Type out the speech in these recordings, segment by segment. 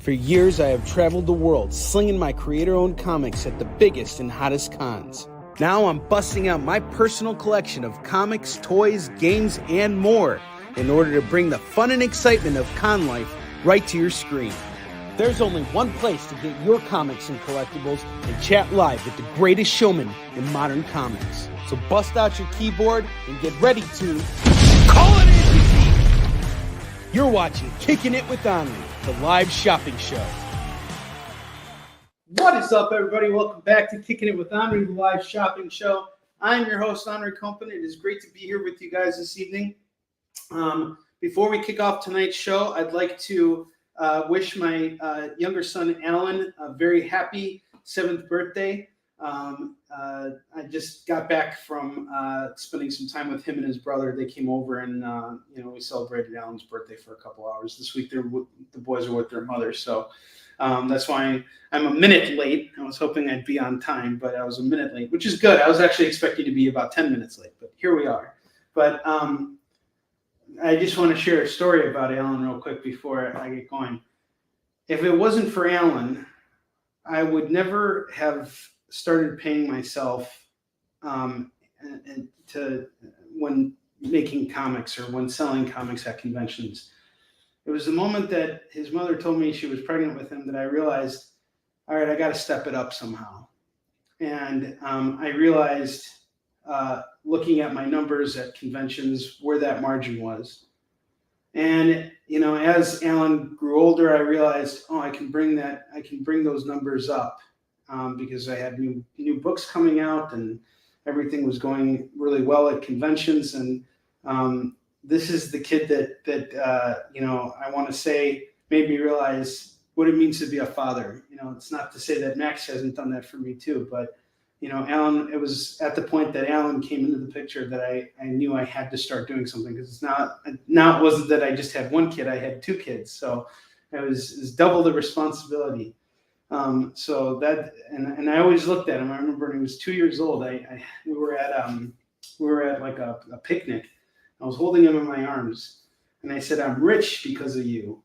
For years, I have traveled the world slinging my creator-owned comics at the biggest and hottest cons. Now I'm busting out my personal collection of comics, toys, games, and more in order to bring the fun and excitement of con life right to your screen. There's only one place to get your comics and collectibles and chat live with the greatest showman in modern comics. So bust out your keyboard and get ready to call it in. You're watching Kickin' It with Onrie, the live shopping show. What is up, everybody? Welcome back to Kickin' It with Onrie, the live shopping show. I'm your host, Onrie Company. It is great to be here with you guys this evening. Before we kick off tonight's show, I'd like to wish my younger son, Alan, a very happy 7th birthday. I just got back from spending some time with him and his brother. They came over and, we celebrated Alan's birthday for a couple hours. This week, the boys are with their mother, so that's why I'm a minute late. I was hoping I'd be on time, but I was a minute late, which is good. I was actually expecting to be about 10 minutes late, but here we are. But I just want to share a story about Alan real quick before I get going. If it wasn't for Alan, I would never have started paying myself when making comics or when selling comics at conventions. It was the moment that his mother told me she was pregnant with him that I realized, all right, I got to step it up somehow. And I realized, looking at my numbers at conventions, where that margin was. And, as Alan grew older, I realized, I can bring those numbers up because I had new books coming out and everything was going really well at conventions. And this is the kid that I want to say made me realize what it means to be a father. It's not to say that Max hasn't done that for me too, but Alan, it was at the point that Alan came into the picture that I knew I had to start doing something, because it's not wasn't that I just had one kid, I had 2 kids. So it was double the responsibility. So that, and I always looked at him. I remember when he was 2 years old, we were at like a picnic. I was holding him in my arms and I said, I'm rich because of you.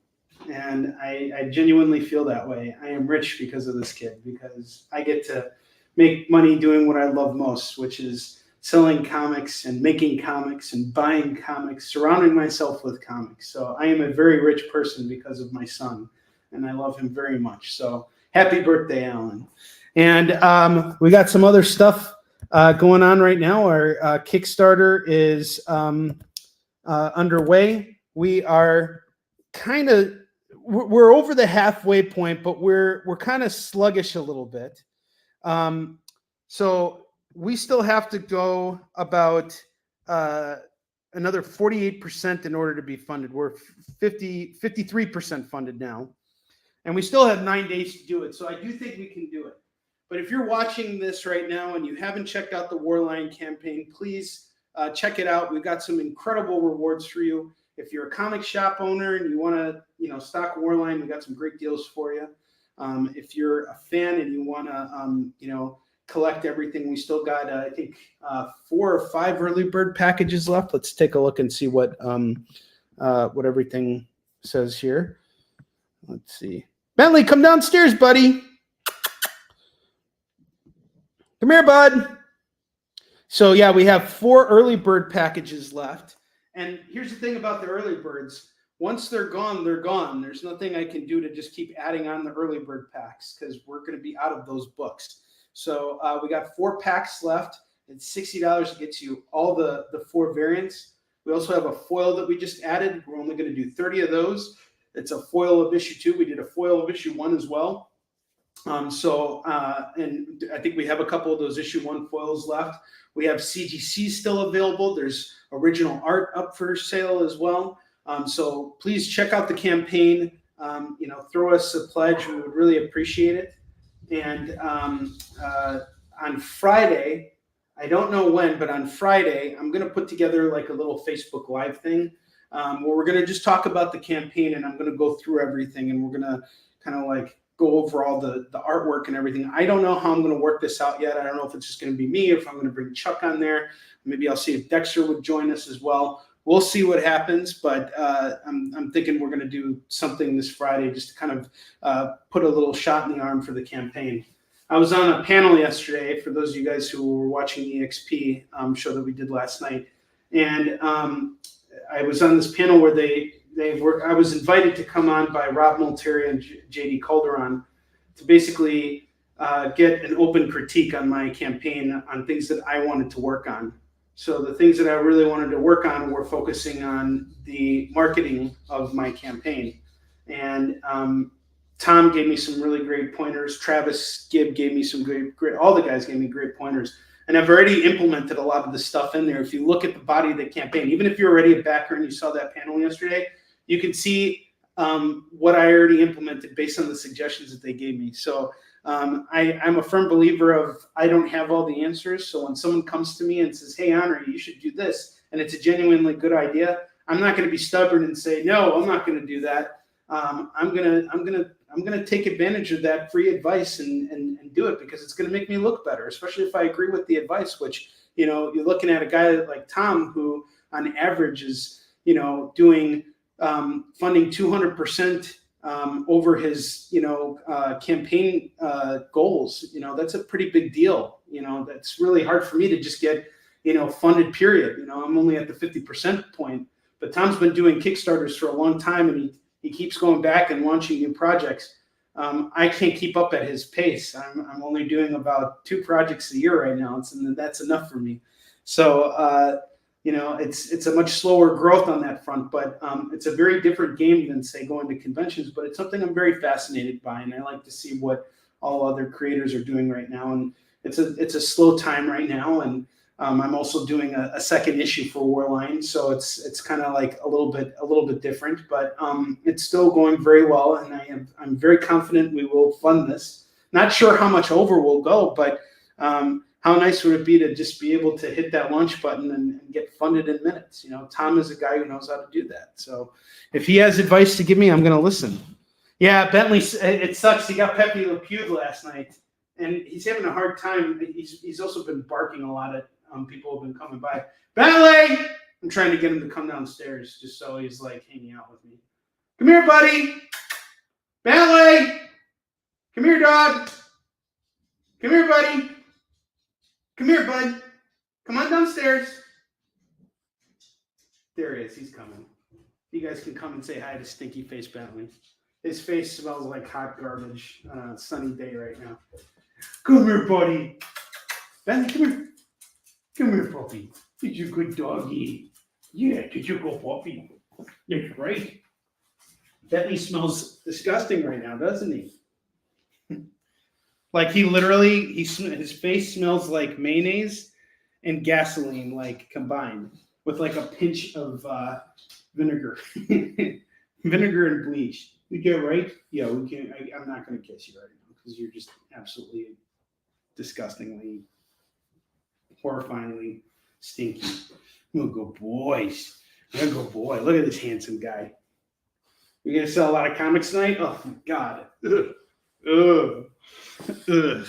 And I genuinely feel that way. I am rich because of this kid, because I get to make money doing what I love most, which is selling comics and making comics and buying comics, surrounding myself with comics. So I am a very rich person because of my son, and I love him very much. So happy birthday, Alan. And we got some other stuff going on right now. Our Kickstarter is underway. We are we're over the halfway point, but we're kind of sluggish a little bit. So we still have to go about another 48% in order to be funded. We're 53% funded now, and we still have 9 days to do it. So I do think we can do it. But if you're watching this right now and you haven't checked out the Warline campaign, please check it out. We've got some incredible rewards for you. If you're a comic shop owner and you want to, stock Warline, we got some great deals for you. If you're a fan and you want to, collect everything, we still got, I think, 4 or 5 early bird packages left. Let's take a look and see what everything says here. Let's see. Bentley, come downstairs, buddy. Come here, bud. So yeah, we have 4 early bird packages left. And here's the thing about the early birds. Once they're gone, they're gone. There's nothing I can do to just keep adding on the early bird packs, because we're going to be out of those books. So we got 4 packs left. It's $60 to get you all the 4 variants. We also have a foil that we just added. We're only going to do 30 of those. It's a foil of issue 2. We did a foil of issue 1 as well. And I think we have a couple of those issue 1 foils left. We have CGC still available. There's original art up for sale as well. So please check out the campaign. Throw us a pledge. We would really appreciate it. And on Friday, I don't know when, but on Friday, I'm going to put together like a little Facebook Live thing where we're going to just talk about the campaign, and I'm going to go through everything, and we're going to kind of like go over all the artwork and everything. I don't know how I'm going to work this out yet. I don't know if it's just going to be me, or if I'm going to bring Chuck on there. Maybe I'll see if Dexter would join us as well. we'll see what happens, but I'm thinking we're going to do something this Friday just to kind of put a little shot in the arm for the campaign. I was on a panel yesterday, for those of you guys who were watching the EXP show that we did last night, and I was on this panel where I was invited to come on by Rob Multeri and JD Calderon to basically get an open critique on my campaign on things that I wanted to work on. So the things that I really wanted to work on were focusing on the marketing of my campaign. And Tom gave me some really great pointers. Travis Gibb gave me some great, all the guys gave me great pointers. And I've already implemented a lot of the stuff in there. If you look at the body of the campaign, even if you're already a backer and you saw that panel yesterday, you can see what I already implemented based on the suggestions that they gave me. So I'm a firm believer of I don't have all the answers. So when someone comes to me and says, "Hey, Onrie, you should do this," and it's a genuinely good idea, I'm not going to be stubborn and say, "No, I'm not going to do that." I'm gonna take advantage of that free advice and do it because it's gonna make me look better, especially if I agree with the advice. Which, you know, you're looking at a guy like Tom who, on average, is, you know, doing funding 200% over his, you know, campaign goals. You know, that's a pretty big deal. You know, that's really hard for me to just get, you know, funded. Period. You know, I'm only at the 50% point, but Tom's been doing Kickstarters for a long time, and he keeps going back and launching new projects. I can't keep up at his pace. I'm only doing about 2 projects a year right now, and that's enough for me. So, you know, it's a much slower growth on that front, but it's a very different game than, say, going to conventions. But it's something I'm very fascinated by, and I like to see what all other creators are doing right now. And it's a slow time right now, and I'm also doing a second issue for Warline, so it's kind of like a little bit different, but it's still going very well, and I'm very confident we will fund this. Not sure how much over we'll go, but how nice would it be to just be able to hit that launch button and get funded in minutes? You know, Tom is a guy who knows how to do that. So if he has advice to give me, I'm going to listen. Yeah, Bentley, it sucks. He got Pepe Le Pew last night, and he's having a hard time. He's also been barking a lot at people have been coming by. Bentley! I'm trying to get him to come downstairs just so he's like hanging out with me. Come here, buddy. Bentley! Come here, dog. Come here, buddy. Come here, bud. Come on downstairs. There he is. He's coming. You guys can come and say hi to Stinky Face Bentley. His face smells like hot garbage on a sunny day right now. Come here, buddy. Bentley, come here. Come here, puppy. It's a good doggy. Yeah, did you go, puppy? That's right. Bentley smells disgusting right now, doesn't he? Like he literally, his face smells like mayonnaise and gasoline, like combined, with like a pinch of vinegar, vinegar and bleach. We get right? Yeah, we can. I'm not going to kiss you right now because you're just absolutely disgustingly, horrifyingly stinky. We'll go boys. We'll go boy. Look at this handsome guy. We're gonna sell a lot of comics tonight. Oh my god. Ugh. Ugh. Ugh.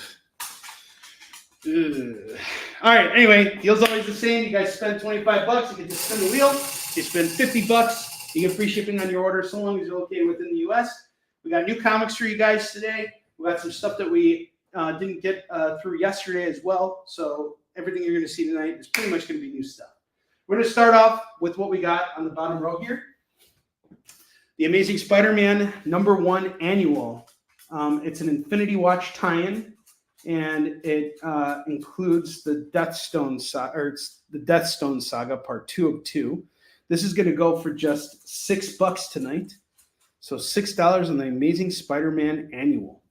Ugh. All right. Anyway, deal's always the same. You guys spend $25, you get to spin the wheel. You spend $50, you get free shipping on your order, so long as you're located within the U.S. We got new comics for you guys today. We got some stuff that we didn't get through yesterday as well. So everything you're going to see tonight is pretty much going to be new stuff. We're going to start off with what we got on the bottom row here. The Amazing Spider-Man #1 annual. It's an Infinity Watch tie-in, and it includes the Death Stone saga, or it's the Death Stone Saga Part 2 of 2. This is going to go for just $6 tonight. So $6 on the Amazing Spider-Man annual.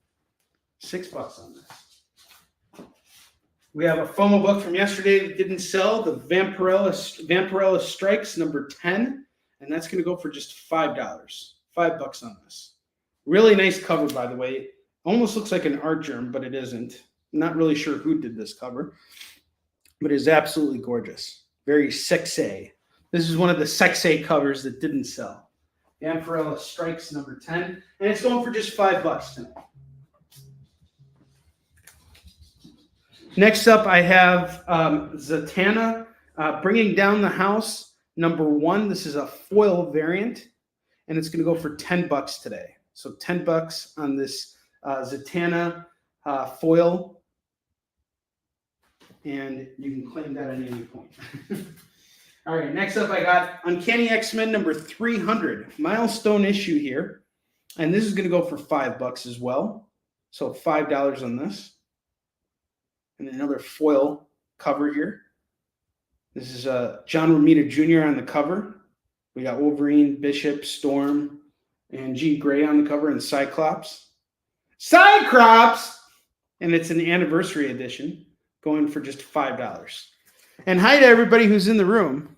$6 on this. We have a FOMO book from yesterday that didn't sell, the Vampirella Strikes #10, and that's going to go for just $5. $5 on this. Really nice cover, by the way. Almost looks like an art germ, but it isn't. Not really sure who did this cover, but it is absolutely gorgeous. Very sexy. This is one of the sexy covers that didn't sell. Vampirella Strikes #10, and it's going for just $5 tonight. Next up, I have Zatanna, Bringing Down the House, number 1. This is a foil variant, and it's going to go for $10 today. So $10 on this Zatanna foil, and you can claim that at any point. All right, next up I got Uncanny X-Men number 300, milestone issue here, and this is going to go for $5 as well. So $5 on this, and another foil cover here. This is John Romita Jr. on the cover. We got Wolverine, Bishop, Storm, and Jean Grey on the cover, and Cyclops. Cyclops! And it's an anniversary edition, going for just $5. And hi to everybody who's in the room.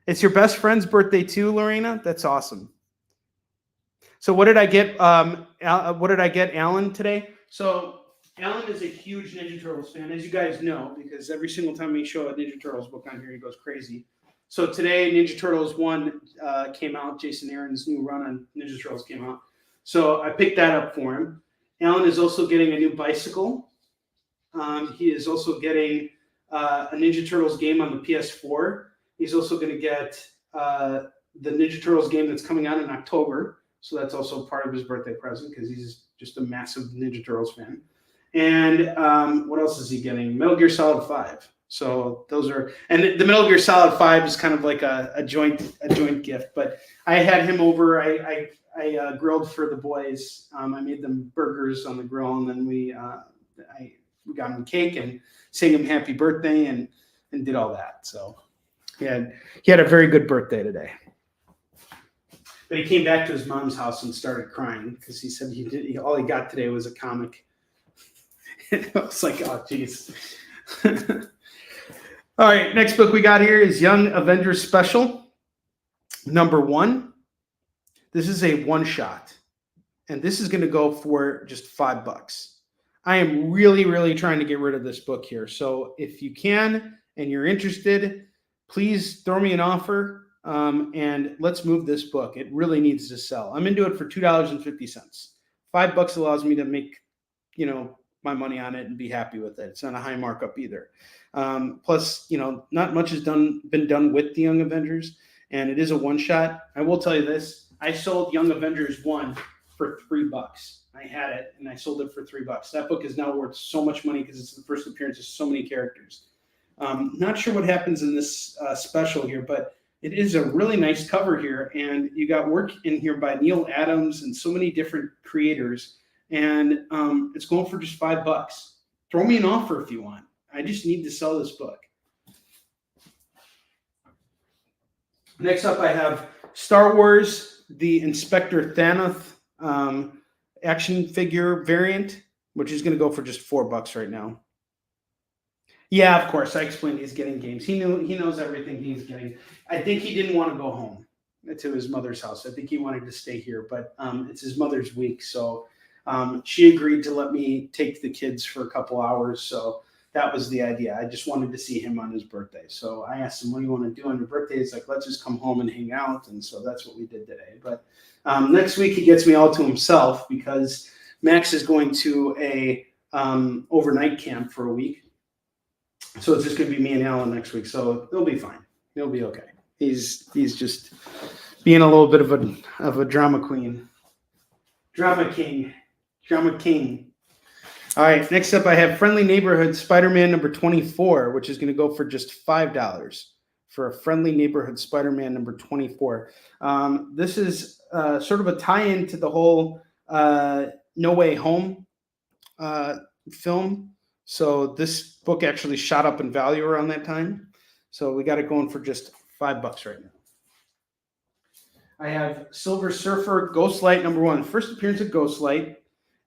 It's your best friend's birthday too, Lorena? That's awesome. So what did I get? Alan, today? So Alan is a huge Ninja Turtles fan, as you guys know, because every single time we show a Ninja Turtles book on here, he goes crazy. So today, Ninja Turtles 1 came out. Jason Aaron's new run on Ninja Turtles came out. So I picked that up for him. Alan is also getting a new bicycle. He is also getting a Ninja Turtles game on the PS4. He's also going to get the Ninja Turtles game that's coming out in October. So that's also part of his birthday present because he's just a massive Ninja Turtles fan. And what else is he getting? Metal Gear Solid 5. So those are, and the Metal Gear Solid 5 is kind of like a joint gift. But I had him over. I grilled for the boys. I made them burgers on the grill, and then we got him cake and sang him happy birthday and did all that. So he had a very good birthday today. But he came back to his mom's house and started crying because he said all he got today was a comic. I was like, oh, geez. All right, next book we got here is Young Avengers Special, number 1. This is a one-shot, and this is going to go for just $5. I am really, really trying to get rid of this book here. So if you can and you're interested, please throw me an offer, and let's move this book. It really needs to sell. I'm into it for $2.50. $5 allows me to make, my money on it and be happy with it. It's not a high markup either. Plus, not much has been done with the Young Avengers, and it is a one-shot. I will tell you this. I sold Young Avengers 1 for $3. I had it, and I sold it for $3. That book is now worth so much money because it's the first appearance of so many characters. Not sure what happens in this special here, but it is a really nice cover here, and you got work in here by Neil Adams and so many different creators, and it's going for just $5. Throw me an offer if you want. I just need to sell this book. Next up, I have Star Wars, the Inspector Thanoth action figure variant, which is going to go for just $4 right now. Yeah, of course. I explained he's getting games. He knows everything he's getting. I think he didn't want to go home to his mother's house. I think he wanted to stay here, but it's his mother's week, so she agreed to let me take the kids for a couple hours. So that was the idea. I just wanted to see him on his birthday. So I asked him, what do you want to do on your birthday? He's like, let's just come home and hang out. And so that's what we did today. But next week he gets me all to himself because Max is going to a overnight camp for a week. So it's just going to be me and Alan next week. So it'll be fine. He'll be okay. He's just being a little bit of a drama queen. Drama king. All right, next up I have Friendly Neighborhood Spider-Man number 24, which is going to go for just $5 for a Friendly Neighborhood Spider-Man number 24. This is sort of a tie-in to the whole No Way Home film. So this book actually shot up in value around that time. So we got it going for just $5 right now. I have Silver Surfer Ghostlight number 1. First appearance of Ghostlight.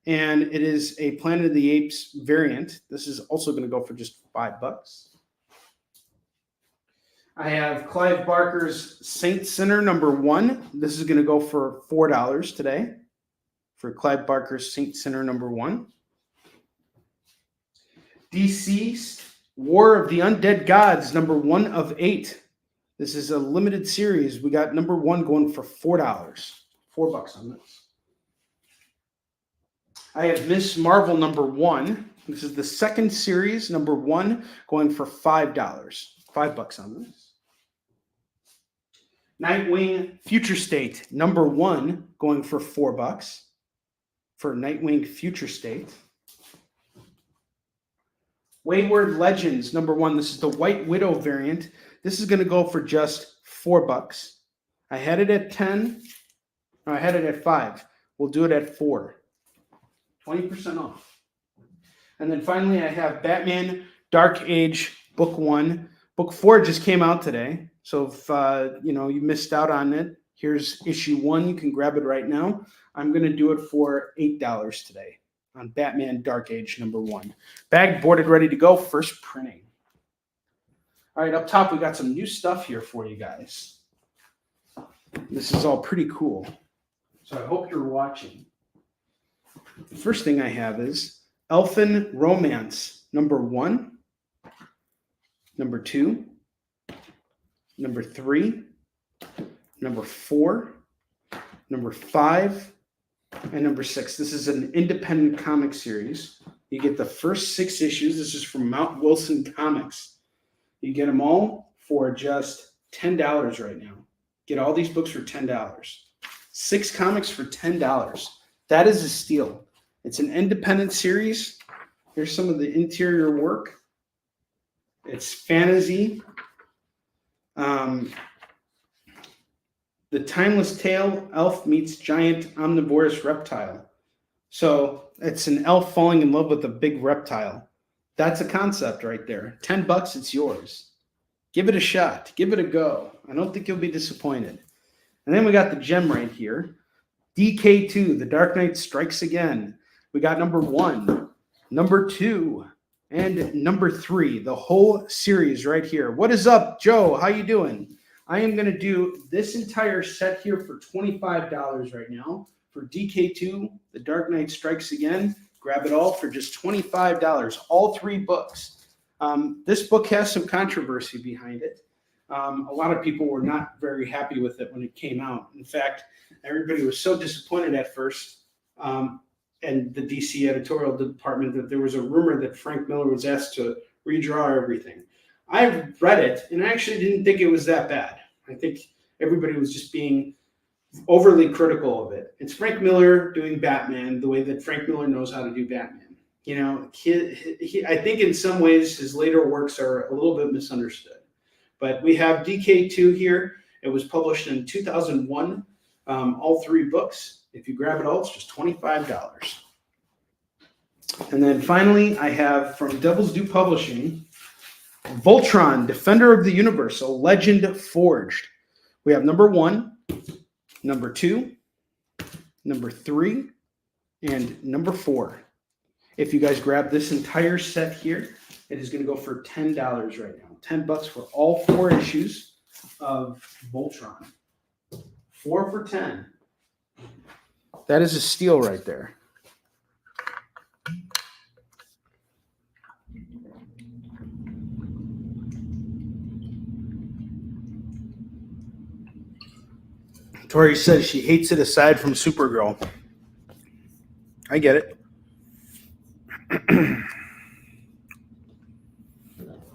And it is a Planet of the Apes variant. This is also going to go for just $5. I have Clive Barker's Saint Sinner number 1. This is going to go for $4 today for Clive Barker's Saint Sinner number 1. DC's War of the Undead Gods number 1 of 8. This is a limited series. We got number 1 going for $4. $4 on this. I have Miss Marvel number 1. This is the second series, number 1, going for $5. $5 on this. Nightwing Future State, number 1, going for $4 for Nightwing Future State. Wayward Legends, number 1. This is the White Widow variant. This is going to go for just $4. I had it at 10. I had it at 5. We'll do it at 4. 20% off. And then finally, I have Batman Dark Age Book 1. Book 4 just came out today. So if you missed out on it, here's issue 1. You can grab it right now. I'm going to do it for $8 today on Batman Dark Age number 1. Bag boarded, ready to go. First printing. All right, up top, we got some new stuff here for you guys. This is all pretty cool. So I hope you're watching. The first thing I have is Elfin Romance, number 1, number 2, number 3, number 4, number 5, and number 6. This is an independent comic series. You get the first 6 issues. This is from Mount Wilson Comics. You get them all for just $10 right now. Get all these books for $10. 6 comics for $10. That is a steal. It's an independent series. Here's some of the interior work. It's fantasy. The Timeless Tale, elf meets giant omnivorous reptile. So it's an elf falling in love with a big reptile. That's a concept right there. $10, it's yours. Give it a shot. Give it a go. I don't think you'll be disappointed. And then we got the gem right here. DK2, The Dark Knight Strikes Again. We got number 1, number 2, and number 3. The whole series right here. What is up, Joe? How you doing? I am going to do this entire set here for $25 right now. For DK2, The Dark Knight Strikes Again. Grab it all for just $25. All 3 books. This book has some controversy behind it. A lot of people were not very happy with it when it came out. In fact, everybody was so disappointed at first, and the DC editorial department, that there was a rumor that Frank Miller was asked to redraw everything. I read it, and I actually didn't think it was that bad. I think everybody was just being overly critical of it. It's Frank Miller doing Batman the way that Frank Miller knows how to do Batman. You know, I think in some ways his later works are a little bit misunderstood. But we have DK2 here. It was published in 2001, all 3 books. If you grab it all, it's just $25. And then finally, I have from Devil's Due Publishing, Voltron, Defender of the Universe, a Legend Forged. We have number 1, number 2, number 3, and number 4. If you guys grab this entire set here, it is going to go for $10 right now. $10 for all 4 issues of Voltron. 4 for 10. That is a steal right there. Tori says she hates it aside from Supergirl. I get it.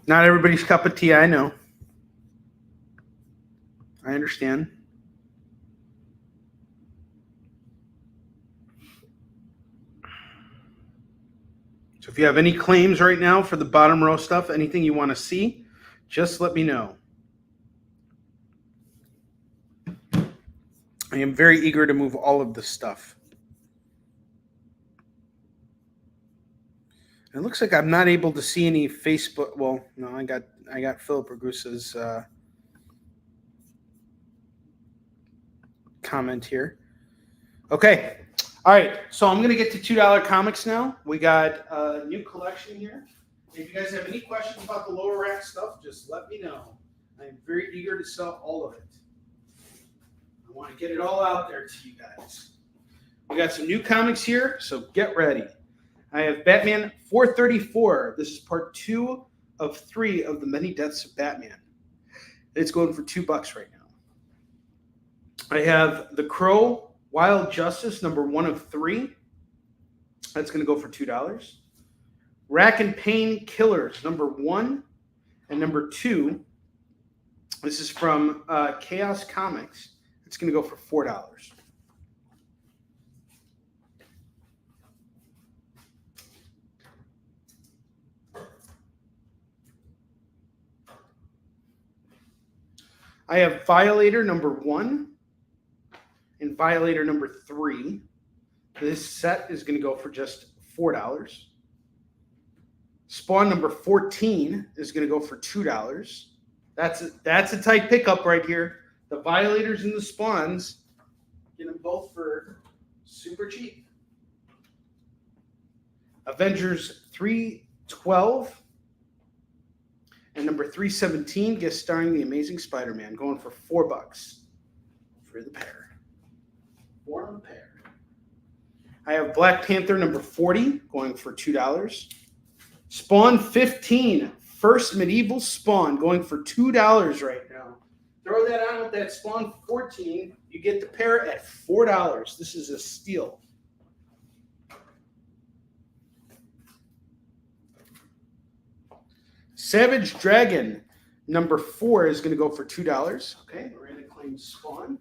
Not everybody's cup of tea, I know. I understand. So if you have any claims right now for the bottom row stuff, anything you want to see, just let me know. I am very eager to move all of this stuff. It looks like I'm not able to see any Facebook. Well, no, I got Philip Ragusa's comment here. Okay. All right. So I'm going to get to $2 comics now. We got a new collection here. If you guys have any questions about the lower rack stuff, just let me know. I'm very eager to sell all of it. I want to get it all out there to you guys. We got some new comics here, so get ready. I have Batman 434. This is part 2 of 3 of the Many Deaths of Batman. It's going for $2 right now. I have The Crow, Wild Justice, number 1 of 3. That's going to go for $2. Rack and Pain Killers, number 1 and number 2 This is from Chaos Comics. It's going to go for $4. I have Violator number 1 and Violator number 3. This set is going to go for just $4. Spawn number 14 is going to go for $2. That's a tight pickup right here. The Violators and the Spawns, get them both for super cheap. Avengers 312 and number 317, guest starring the Amazing Spider-Man, going for $4 for the pair. 4 on the pair. I have Black Panther number 40 going for $2. Spawn 15, first medieval Spawn, going for $2 right now. Throw that on with that Spawn 14, you get the pair at $4. This is a steal. Savage Dragon number 4 is going to go for $2. Okay, we're going to claim Spawn.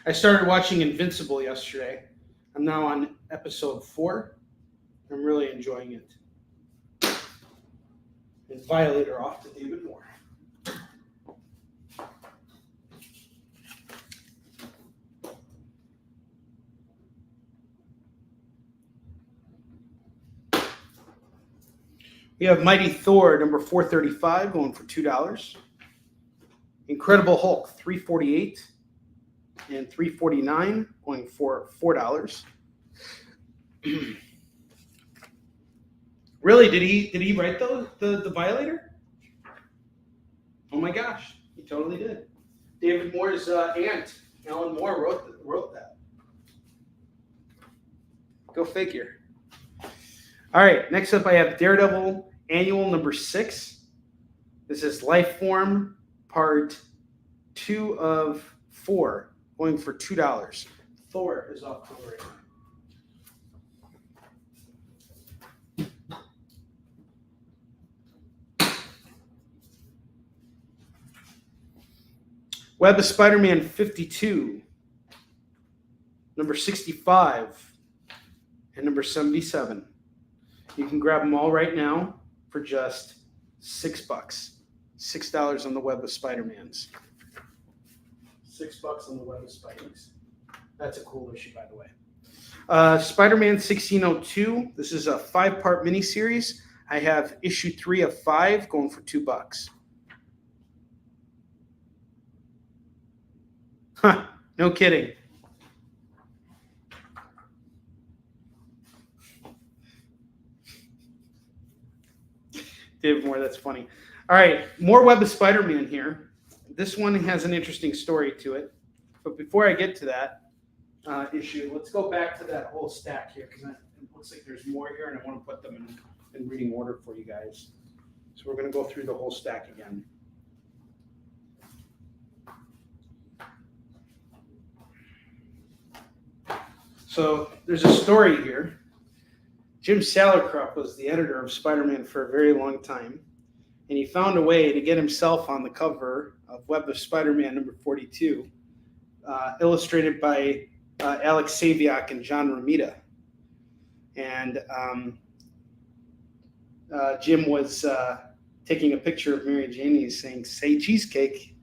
I started watching Invincible yesterday. I'm now on episode 4. I'm really enjoying it. And Violator off to David Moore. We have Mighty Thor number 435 going for $2. Incredible Hulk 348 and 349 going for $4. Really? Did he write the Violator? Oh my gosh, he totally did. David Moore's aunt, Alan Moore, wrote that. Go figure. All right, next up I have Daredevil Annual number 6. This is Lifeform Part 2 of 4, going for $2. Thor is off to right now. Web of Spider-Man 52, number 65, and number 77. You can grab them all right now for just $6. $6 on the Web of Spider-Mans. $6 on the Web of Spiders. That's a cool issue, by the way. Spider-Man 1602. This is a 5-part miniseries. I have issue 3 of 5 going for $2. Huh, no kidding. David Moore, that's funny. All right, more Web of Spider-Man here. This one has an interesting story to it. But before I get to that issue, let's go back to that whole stack here, because it looks like there's more here, and I want to put them in reading order for you guys. So we're going to go through the whole stack again. So there's a story here. Jim Salicrup was the editor of Spider-Man for a very long time, and he found a way to get himself on the cover of Web of Spider-Man number 42, illustrated by Alex Saviak and John Romita. And Jim was taking a picture of Mary Jane saying, "Say cheesecake."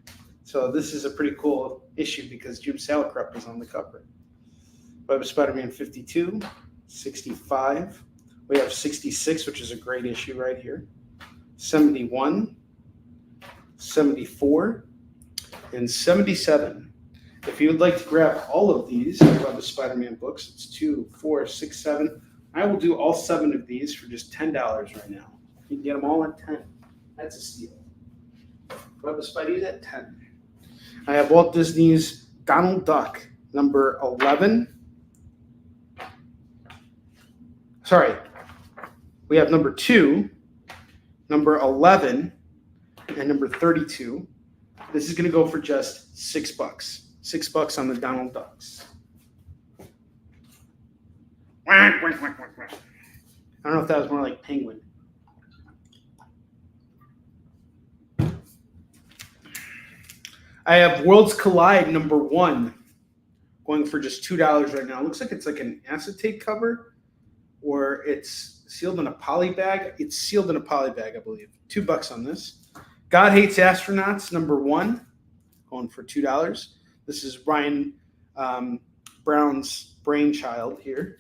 So this is a pretty cool issue because Jim Salicrup is on the cover. Web of Spider-Man 52, 65. We have 66, which is a great issue right here. 71, 74, and 77. If you would like to grab all of these Web of Spider-Man books, it's 2, 4, 6, 7. I will do all 7 of these for just $10 right now. You can get them all at 10. That's a steal. Web of Spidey's at 10. I have Walt Disney's Donald Duck, number 11. Sorry. We have number 2, number 11, and number 32. This is going to go for just $6. $6 on the Donald Ducks. I don't know if that was more like penguin. I have Worlds Collide #1 going for just $2 right now. It looks like it's like an acetate cover, or it's sealed in a poly bag. It's sealed in a poly bag, I believe. $2 on this. God Hates Astronauts #1 going for $2. This is Ryan Brown's brainchild here.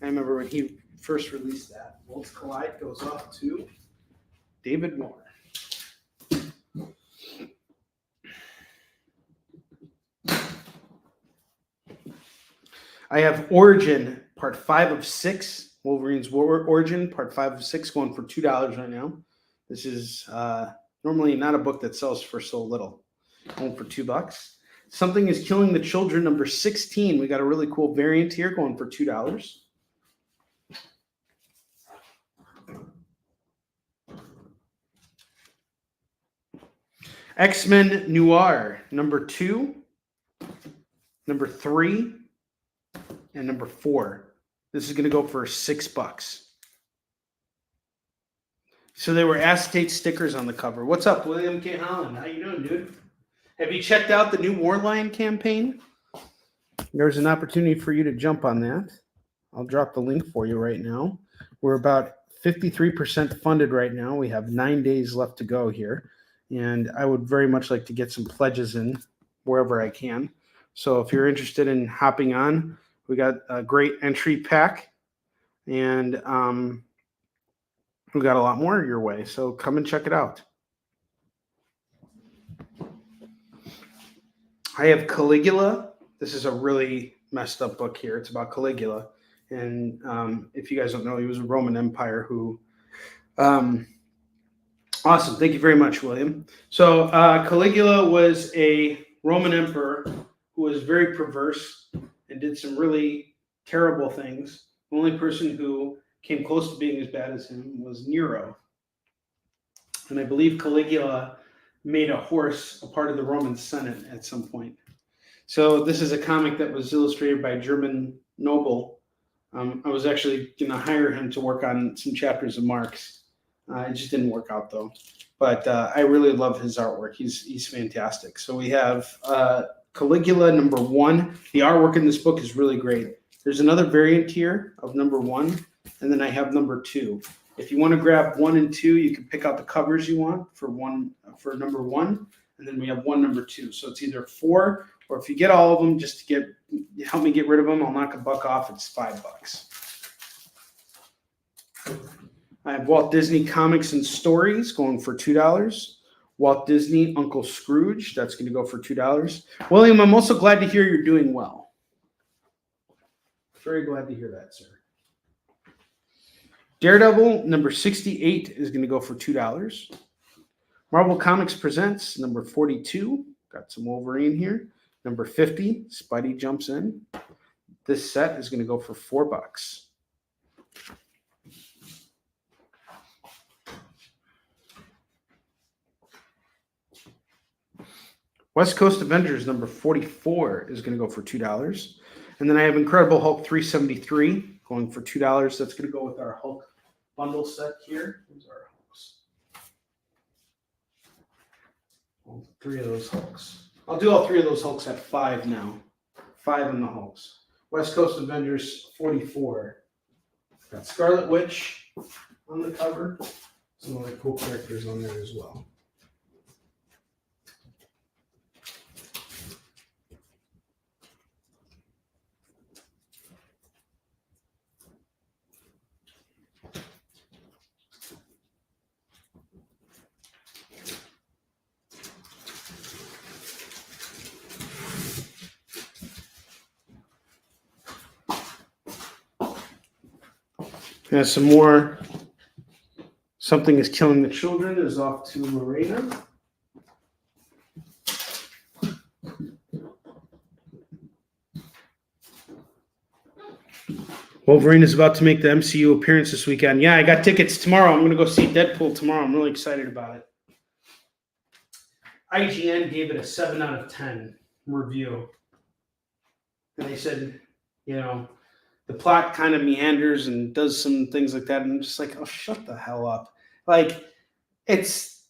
I remember when he first released that. Worlds Collide goes off to David Moore. I have Origin, part 5 of 6. Wolverine's Origin, part 5 of 6, going for $2 right now. This is normally not a book that sells for so little. Going for $2. Something is Killing the Children, #16. We got a really cool variant here, going for $2. X-Men Noir, #2, #3, and #4. This is going to go for $6. So there were acetate stickers on the cover. What's up, William K. Holland? How you doing, dude? Have you checked out the new Warline campaign? There's an opportunity for you to jump on that. I'll drop the link for you right now. We're about 53% funded right now. We have 9 days left to go here. And I would very much like to get some pledges in wherever I can. So if you're interested in hopping on, we got a great entry pack. And we got a lot more your way. So come and check it out. I have Caligula. This is a really messed up book here. It's about Caligula. And if you guys don't know, he was a Roman Empire who... awesome. Thank you very much, William. So Caligula was a Roman emperor who was very perverse and did some really terrible things. The only person who came close to being as bad as him was Nero. And I believe Caligula made a horse a part of the Roman Senate at some point. So this is a comic that was illustrated by a German noble. I was actually going to hire him to work on some chapters of Marx. It just didn't work out, though. But I really love his artwork. He's fantastic. So we have Caligula #1. The artwork in this book is really great. There's another variant here of #1, and then I have #2. If you want to grab 1 and 2, you can pick out the covers you want for #1, and then we have 1 #2. So it's either 4, or if you get all of them, just to help me get rid of them, I'll knock $1 off. It's $5. I have Walt Disney Comics and Stories going for $2. Walt Disney Uncle Scrooge, that's going to go for $2. William, I'm also glad to hear you're doing well. Very glad to hear that, sir. Daredevil #68 is going to go for $2. Marvel Comics Presents #42. Got some Wolverine here. #50, Spidey jumps in. This set is going to go for $4. West Coast Avengers #44 is going to go for $2. And then I have Incredible Hulk 373 going for $2. That's going to go with our Hulk bundle set here. Those are Hulks. 3 of those Hulks. I'll do all 3 of those Hulks at 5 now. 5 in the Hulks. West Coast Avengers 44. Got Scarlet Witch on the cover. Some other cool characters on there as well. And some more. Something is Killing the Children is off to Lorena. Wolverine is about to make the MCU appearance this weekend. Yeah, I got tickets tomorrow. I'm going to go see Deadpool tomorrow. I'm really excited about it. IGN gave it a 7 out of 10 review. And they said, the plot kind of meanders and does some things like that. And I'm just like, oh, shut the hell up. Like, it's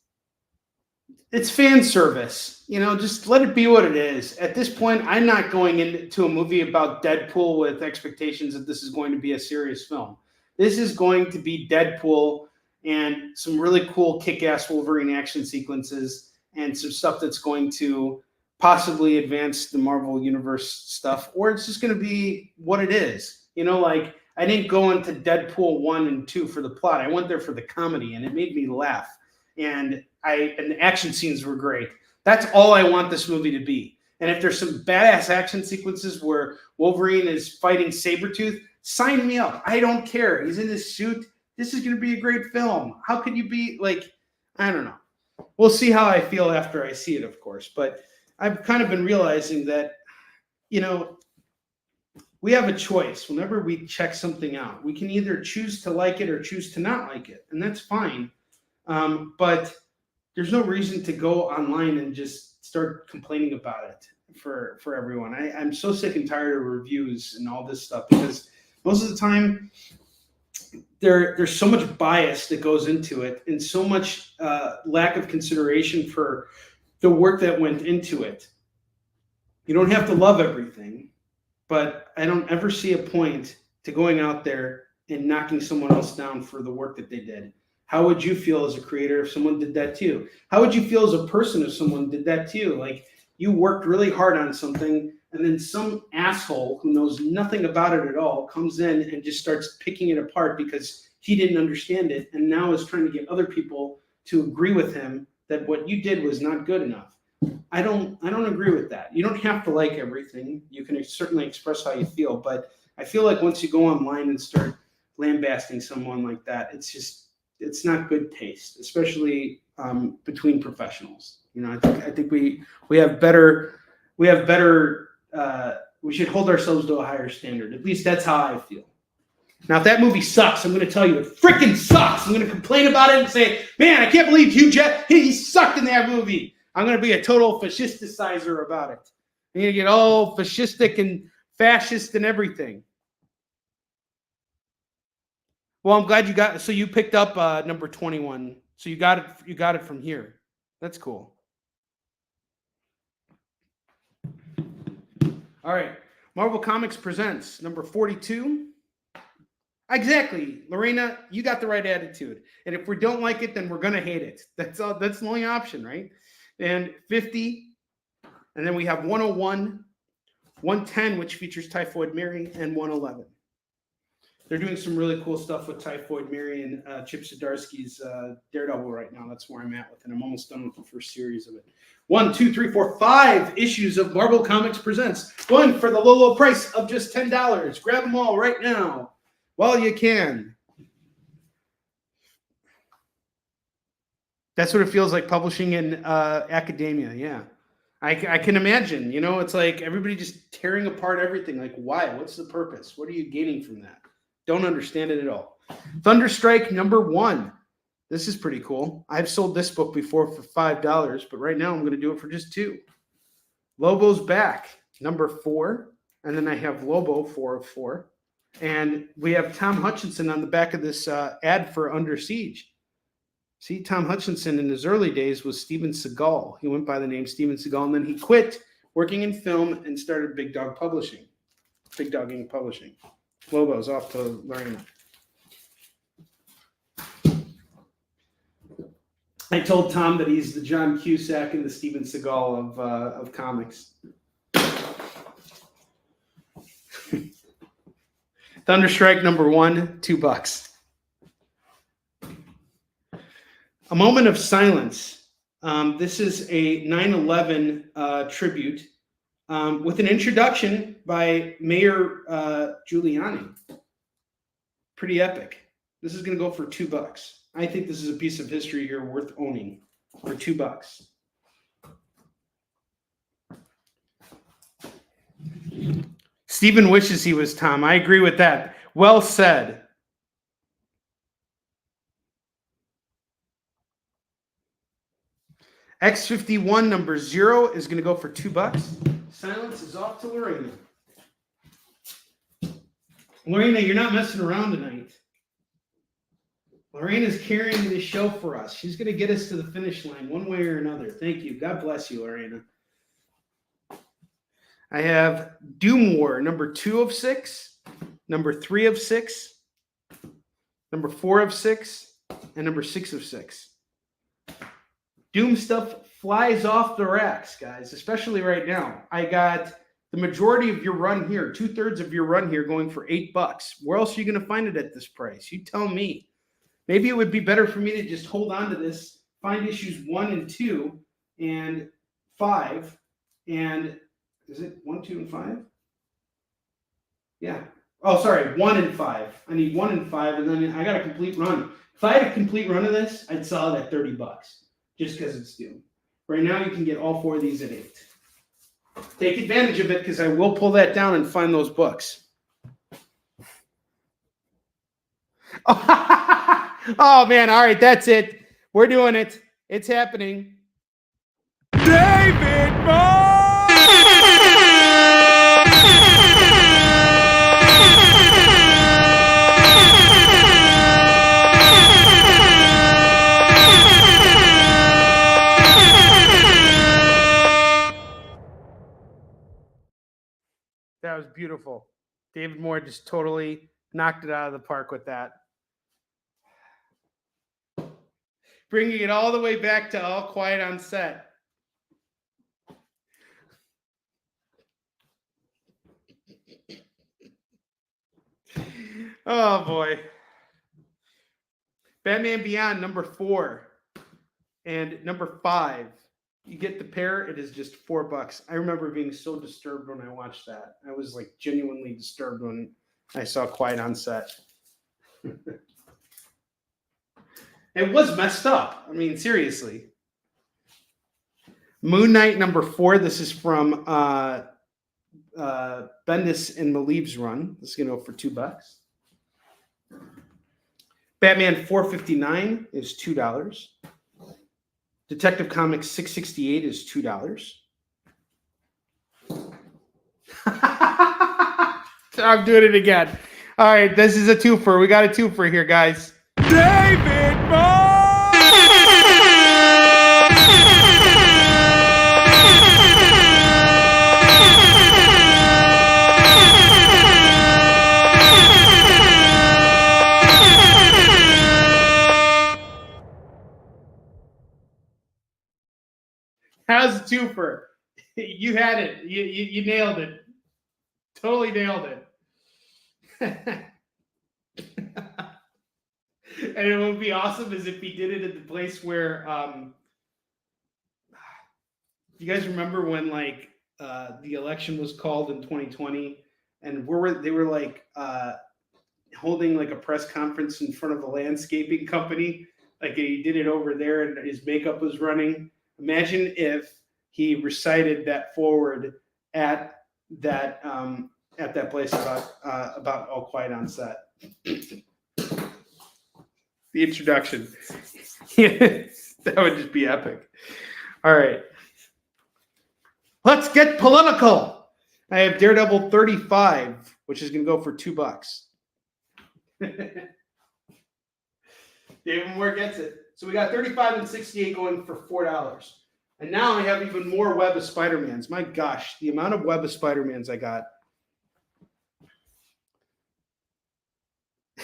fan service, just let it be what it is. At this point, I'm not going into a movie about Deadpool with expectations that this is going to be a serious film. This is going to be Deadpool and some really cool kick-ass Wolverine action sequences and some stuff that's going to possibly advance the Marvel Universe stuff, or it's just going to be what it is. Like, I didn't go into Deadpool 1 and 2 for the plot. I went there for the comedy, and it made me laugh. And the action scenes were great. That's all I want this movie to be. And if there's some badass action sequences where Wolverine is fighting Sabretooth, sign me up. I don't care. He's in this suit. This is going to be a great film. How could you be like, I don't know. We'll see how I feel after I see it, of course. But I've kind of been realizing that, we have a choice. Whenever we check something out, we can either choose to like it or choose to not like it. And that's fine. But there's no reason to go online and just start complaining about it for everyone. I'm so sick and tired of reviews and all this stuff, because most of the time there's so much bias that goes into it, and so much lack of consideration for the work that went into it. You don't have to love everything, but I don't ever see a point to going out there and knocking someone else down for the work that they did. How would you feel as a creator if someone did that to you? How would you feel as a person if someone did that to you? Like, you worked really hard on something, and then some asshole who knows nothing about it at all comes in and just starts picking it apart because he didn't understand it, and now is trying to get other people to agree with him that what you did was not good enough. I don't agree with that. You don't have to like everything. You can certainly express how you feel, but I feel like once you go online and start lambasting someone like that, it's not good taste, especially between professionals. I think we have better. We should hold ourselves to a higher standard. At least that's how I feel. Now, if that movie sucks, I'm going to tell you it freaking sucks. I'm going to complain about it and say, man, I can't believe Hugh Jackman, he sucked in that movie. I'm going to be a total fascisticizer about it. I'm going to get all fascistic and fascist and everything. Well, I'm glad you picked up number 21. So you got it from here. That's cool. All right. Marvel Comics presents number 42. Exactly. Lorena, you got the right attitude. And if we don't like it, then we're going to hate it. That's the only option, right? And 50. And then we have 101, 110, which features Typhoid Mary, and 111. They're doing some really cool stuff with Typhoid Mary and Chip Zdarsky's Daredevil right now. That's where I'm at with it. I'm almost done with the first series of it. 1, 2, 3, 4, 5 issues of Marvel Comics Presents. Going for the low price of just $10. Grab them all right now while you can. That's what it feels like publishing in academia. Yeah. I can imagine, it's like everybody just tearing apart everything. Like, why? What's the purpose? What are you gaining from that? Don't understand it at all. Thunderstrike number 1. This is pretty cool. I've sold this book before for $5, but right now I'm going to do it for just $2. Lobo's Back, number 4. And then I have Lobo, 4 of 4. And we have Tom Hutchinson on the back of this ad for Under Siege. See, Tom Hutchinson in his early days was Steven Seagal. He went by the name Steven Seagal, and then he quit working in film and started Big Dogging Publishing. Lobo's off to Lorena. I told Tom that he's the John Cusack and the Steven Seagal of comics. Thunderstrike number 1, $2. A Moment of Silence. This is a 9/11 tribute with an introduction by Mayor Giuliani. Pretty epic. This is going to go for $2. I think this is a piece of history here worth owning for $2. Stephen wishes he was Tom. I agree with that. Well said. X51 number 0 is going to go for $2. Silence is off to Lorena. Lorena, you're not messing around tonight. Lorena's carrying this show for us. She's going to get us to the finish line one way or another. Thank you. God bless you, Lorena. I have Doom War, number 2 of 6, number 3 of 6, number 4 of 6, and number 6 of 6. Doom stuff flies off the racks, guys, especially right now. I got the majority of your run here, 2/3 of your run here going for $8. Where else are you going to find it at this price? You tell me. Maybe it would be better for me to just hold on to this, find issues 1 and 2 and 5. And is it 1, 2, and 5? Yeah. Oh, sorry, 1 and 5. I need 1 and 5, and then I got a complete run. If I had a complete run of this, I'd sell it at $30 just because it's Doom. Right now, you can get all 4 of these at 8. Take advantage of it because I will pull that down and find those books. Oh, man. All right. That's it. We're doing it. It's happening. David Moore! That was beautiful. David Moore just totally knocked it out of the park with that. Bringing it all the way back to All Quiet on Set. Oh, boy. Batman Beyond, number 4. And number 5. You get the pair, it is just $4. I remember being so disturbed when I watched that. I was like genuinely disturbed when I saw Quiet on Set. It was messed up. I mean, seriously. Moon Knight, number 4. This is from Bendis and Maleev's run. This is going to go for $2. Batman 459 is $2. Detective Comics 668 is $2. I'm doing it again. All right, this is a twofer. We got a twofer here, guys. David Moore! How's a twofer? You had it. You nailed it. Totally nailed it. And it would be awesome as if he did it at the place where you guys remember when like the election was called in 2020 and they were like holding like a press conference in front of a landscaping company, like he did it over there and his makeup was running. Imagine if he recited that forward at that place about All Quiet on Set. The introduction. That would just be epic. All right. Let's get political. I have Daredevil 35, which is going to go for $2. David Moore gets it. So we got 35 and 68 going for $4. And now I have even more Web of Spider-Mans. My gosh, the amount of Web of Spider-Mans I got.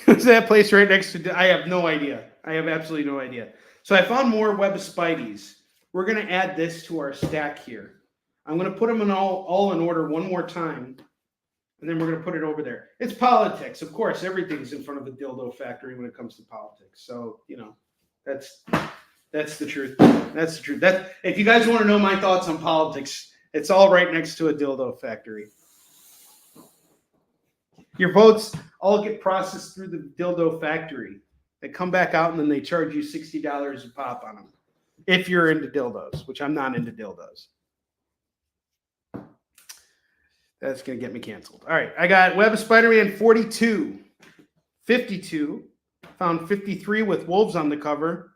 Is that place right next to? I have no idea. I have absolutely no idea. So I found more Web of Spideys. We're going to add this to our stack here. I'm going to put them in all in order one more time, and then we're going to put it over there. It's politics, of course. Everything's in front of a dildo factory when it comes to politics. So that's the truth. That's the truth. If you guys want to know my thoughts on politics, it's all right next to a dildo factory. Your votes all get processed through the dildo factory. They come back out and then they charge you $60 a pop on them. If you're into dildos, which I'm not into dildos. That's going to get me canceled. All right. I got Web of Spider-Man 42, 52, found 53 with wolves on the cover,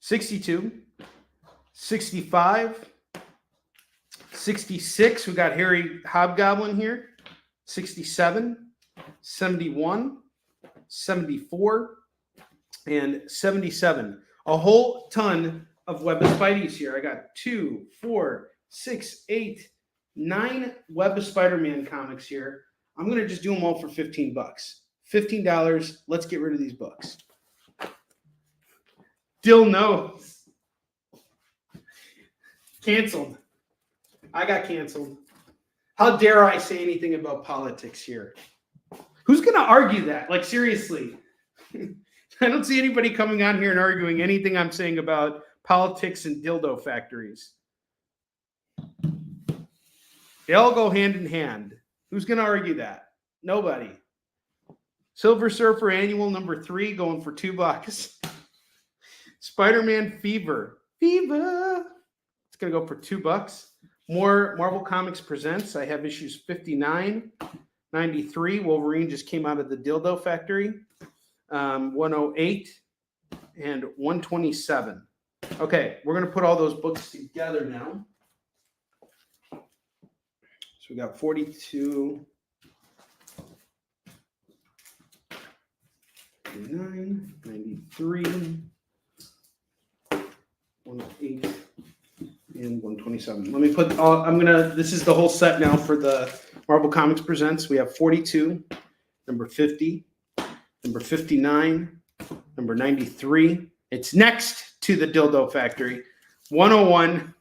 62, 65, 66. We got Harry Hobgoblin here. 67, 71, 74, and 77. A whole ton of Web of Spideys here. I got 2, 4, 6, 8, 9 Web of Spider-Man comics here. I'm going to just do them all for $15. $15. Let's get rid of these books. Dill knows. Canceled. I got canceled. How dare I say anything about politics here? Who's going to argue that? Like, seriously. I don't see anybody coming on here and arguing anything I'm saying about politics and dildo factories. They all go hand in hand. Who's going to argue that? Nobody. Silver Surfer Annual number 3 going for $2. Spider-Man Fever. Fever. It's going to go for $2. More Marvel Comics Presents. I have issues 59, 93. Wolverine just came out of the dildo factory. 108 and 127. Okay, we're going to put all those books together now. So we got 42, 59, 93, 108, and 127. Let me put all, this is the whole set now for the Marvel Comics Presents. We have 42, number 50, number 59, number 93. It's next to the Dildo Factory. 101,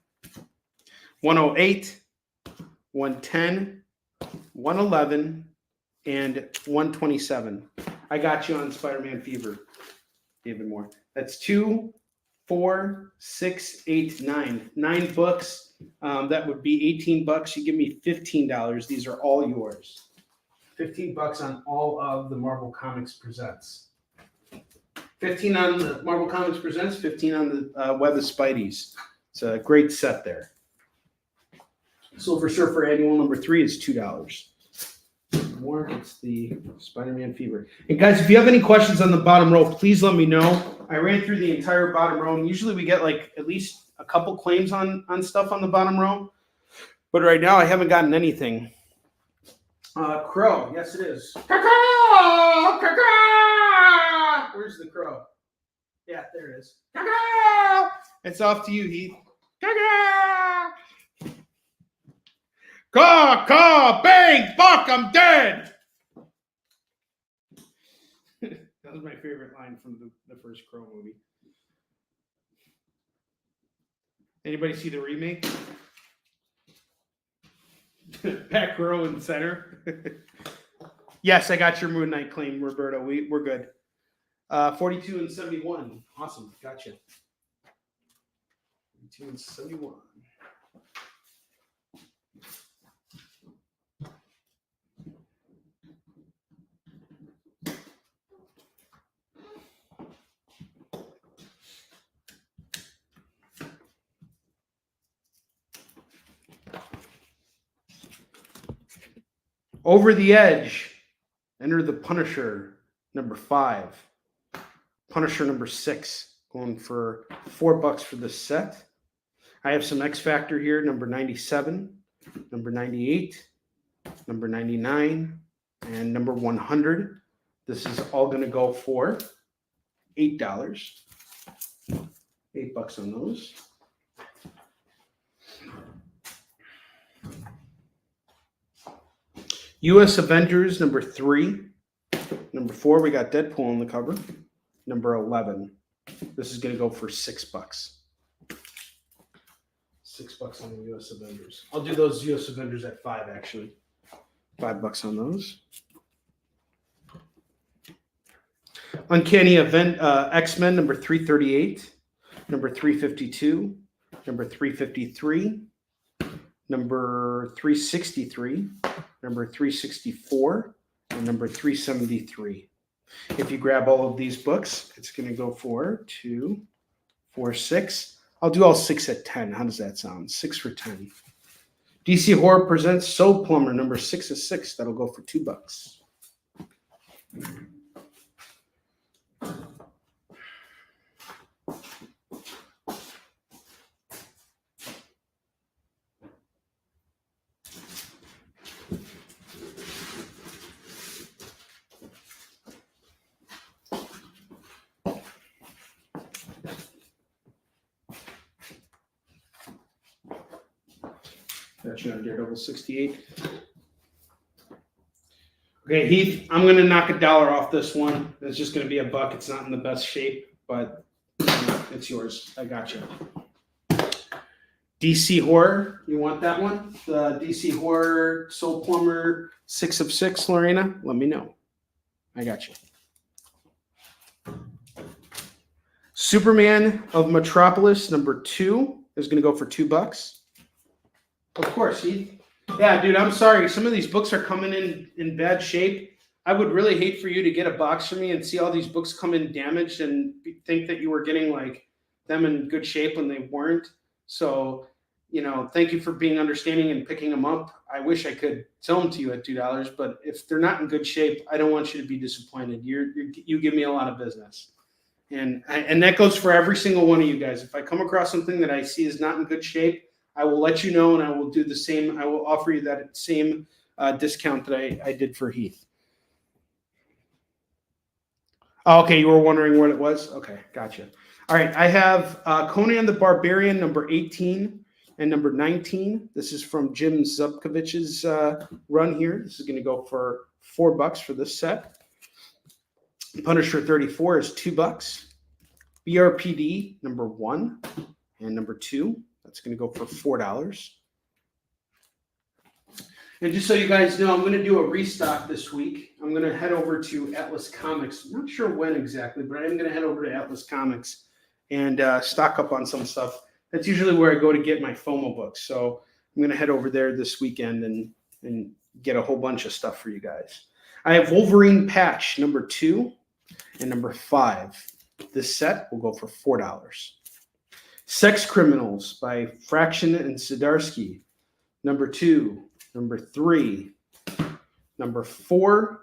108, 110, 111, and 127. I got you on Spider-Man Fever, David Moore. That's 2, 4, 6, 8, 9. 9 books. That would be $18. You give me $15. These are all yours. $15 on all of the Marvel Comics Presents. 15 on the Marvel Comics Presents, 15 on the Web of Spideys. It's a great set there. Silver Surfer Annual number 3 is $2. More, it's the Spider-Man Fever. And guys, if you have any questions on the bottom row, please let me know. I ran through the entire bottom row, and usually we get like at least a couple claims on stuff on the bottom row. But right now I haven't gotten anything. Crow. Yes, it is. Caw-caw! Caw-caw! Where's the crow? Yeah, there it is. Caw-caw! It's off to you, Heath. Caw-caw! Caw, caw, bang, fuck, I'm dead. That was my favorite line from the first Crow movie. Anybody see the remake? Back row in center. Yes, I got your Moon Knight claim, Roberto. We're good. 42 and 71. Awesome. Gotcha. 42 and 71. Over the Edge. Enter the Punisher, number 5. Punisher number 6, going for $4 for this set. I have some X Factor here, number 97, number 98, number 99, and number 100. This is all going to go for $8. $8 on those. U.S. Avengers, number 3. Number 4, we got Deadpool on the cover. Number 11. This is going to go for $6. $6 on the U.S. Avengers. I'll do those U.S. Avengers at 5, actually. $5 on those. Uncanny X-Men, number 338. Number 352. Number 353. Number 363. Number 364, and number 373. If you grab all of these books, it's going to go for 2, 4, 6. I'll do all 6 at 10. How does that sound? 6 for 10. DC Horror Presents Soul Plumber, number 6 is 6. That'll go for $2. Got you on Daredevil 68. Okay, Heath, I'm going to knock $1 off this one. It's just going to be $1. It's not in the best shape, but it's yours. I got you. DC Horror, you want that one? The DC Horror Soul Plumber 6 of 6, Lorena? Let me know. I got you. Superman of Metropolis, number 2, is going to go for $2. Of course, Heath. Yeah, dude, I'm sorry. Some of these books are coming in bad shape. I would really hate for you to get a box from me and see all these books come in damaged and think that you were getting like them in good shape when they weren't. So, thank you for being understanding and picking them up. I wish I could sell them to you at $2, but if they're not in good shape, I don't want you to be disappointed. You give me a lot of business. And that goes for every single one of you guys. If I come across something that I see is not in good shape, I will let you know, and I will do the same. I will offer you that same discount that I did for Heath. Oh, okay, you were wondering what it was? Okay, gotcha. All right, I have Conan the Barbarian, number 18 and number 19. This is from Jim Zubkovich's run here. This is going to go for $4 for this set. Punisher 34 is $2. BRPD, number 1 and number 2. That's going to go for $4. And just so you guys know, I'm going to do a restock this week. I'm going to head over to Atlas Comics. I'm not sure when exactly, but I am going to head over to Atlas Comics and stock up on some stuff. That's usually where I go to get my FOMO books. So I'm going to head over there this weekend and get a whole bunch of stuff for you guys. I have Wolverine Patch, number 2 and number 5. This set will go for $4. Sex Criminals by Fraction and Zdarsky, number 2, number 3, number 4,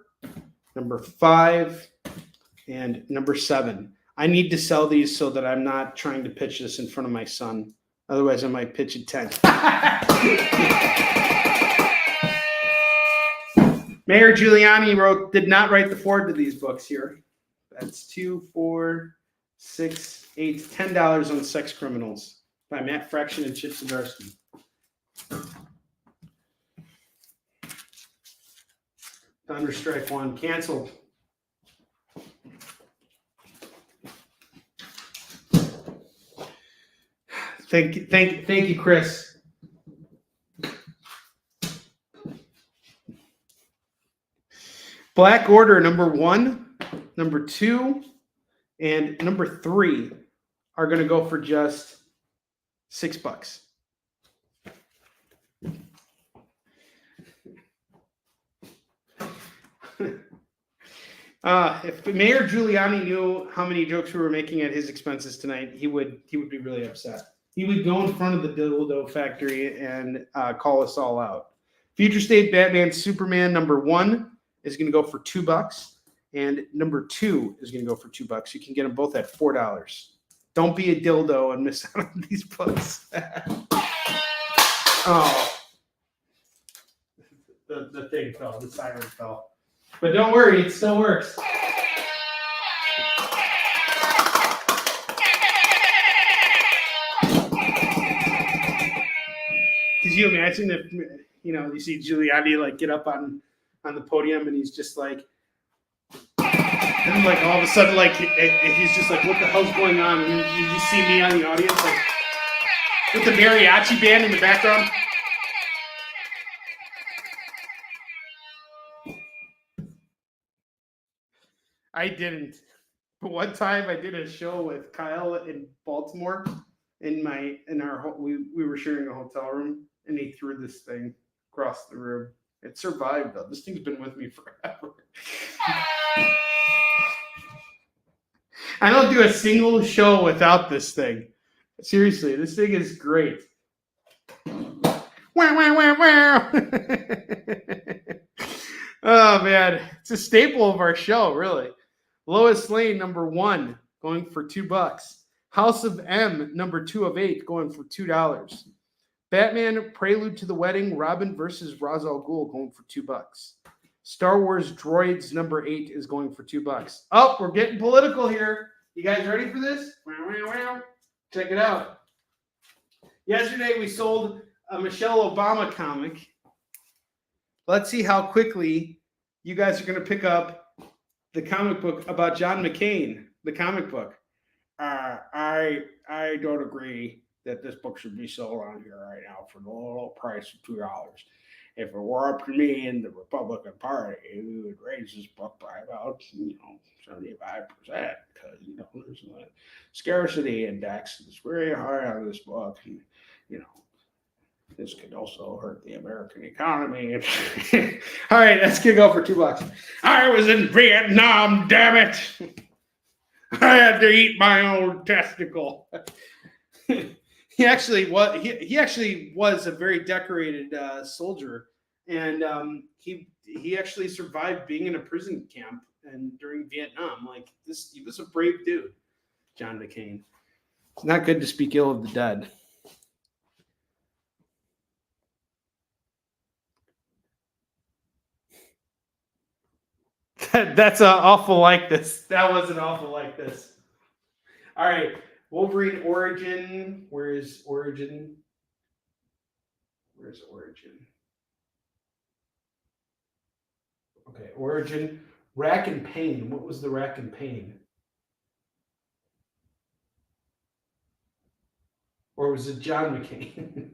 number 5, and number 7. I need to sell these so that I'm not trying to pitch this in front of my son. Otherwise, I might pitch it 10. Mayor Giuliani did not write the forward to these books here. That's 2, 4, 6, 8, $10 on Sex Criminals by Matt Fraction and Chip Zdarsky. Thunderstrike 1 canceled. Thank you, Chris. Black Order number 1, number 2, and number 3 are going to go for just $6. If Mayor Giuliani knew how many jokes we were making at his expenses tonight, he would be really upset. He would go in front of the dildo factory and call us all out. Future State Batman Superman number 1 is going to go for $2, and number 2 is going to go for $2. You can get them both at $4. Don't be a dildo and miss out on these books. Oh, the thing fell, the siren fell. But don't worry, it still works. Could you imagine if you see Giuliani get up on the podium and he's just and all of a sudden he's just what the hell's going on? And you just see me on the audience with the mariachi band in the background. I didn't. But one time I did a show with Kyle in Baltimore. We were sharing a hotel room, and he threw this thing across the room. It survived though. This thing's been with me forever. I don't do a single show without this thing. Seriously, this thing is great. Wow. Oh man, it's a staple of our show, really. Lois Lane, number 1, going for $2. House of M, number 2 of 8, going for $2. Batman, Prelude to the Wedding, Robin versus Ra's al Ghul, going for $2. Star Wars Droids, number 8, is going for $2. Oh, we're getting political here. You guys ready for this? Check it out. Yesterday, we sold a Michelle Obama comic. Let's see how quickly you guys are going to pick up the comic book about John McCain, the comic book. I don't agree that this book should be sold on here right now for the low price of $2. If it were up to me and the Republican Party, we would raise this book by about 75% because there's a scarcity index that's very high on this book, and this could also hurt the American economy. All right, that's gonna go for $2. I was in Vietnam, damn it! I had to eat my own testicle. He actually was a very decorated soldier, and he actually survived being in a prison camp and during Vietnam. Like this, he was a brave dude, John McCain. It's not good to speak ill of the dead. That's an awful like this. That was an awful like this. All right, Wolverine Origin. Where's Origin? Where's Origin? Okay, Origin. Rack and Pain. What was the Rack and Pain? Or was it John McCain?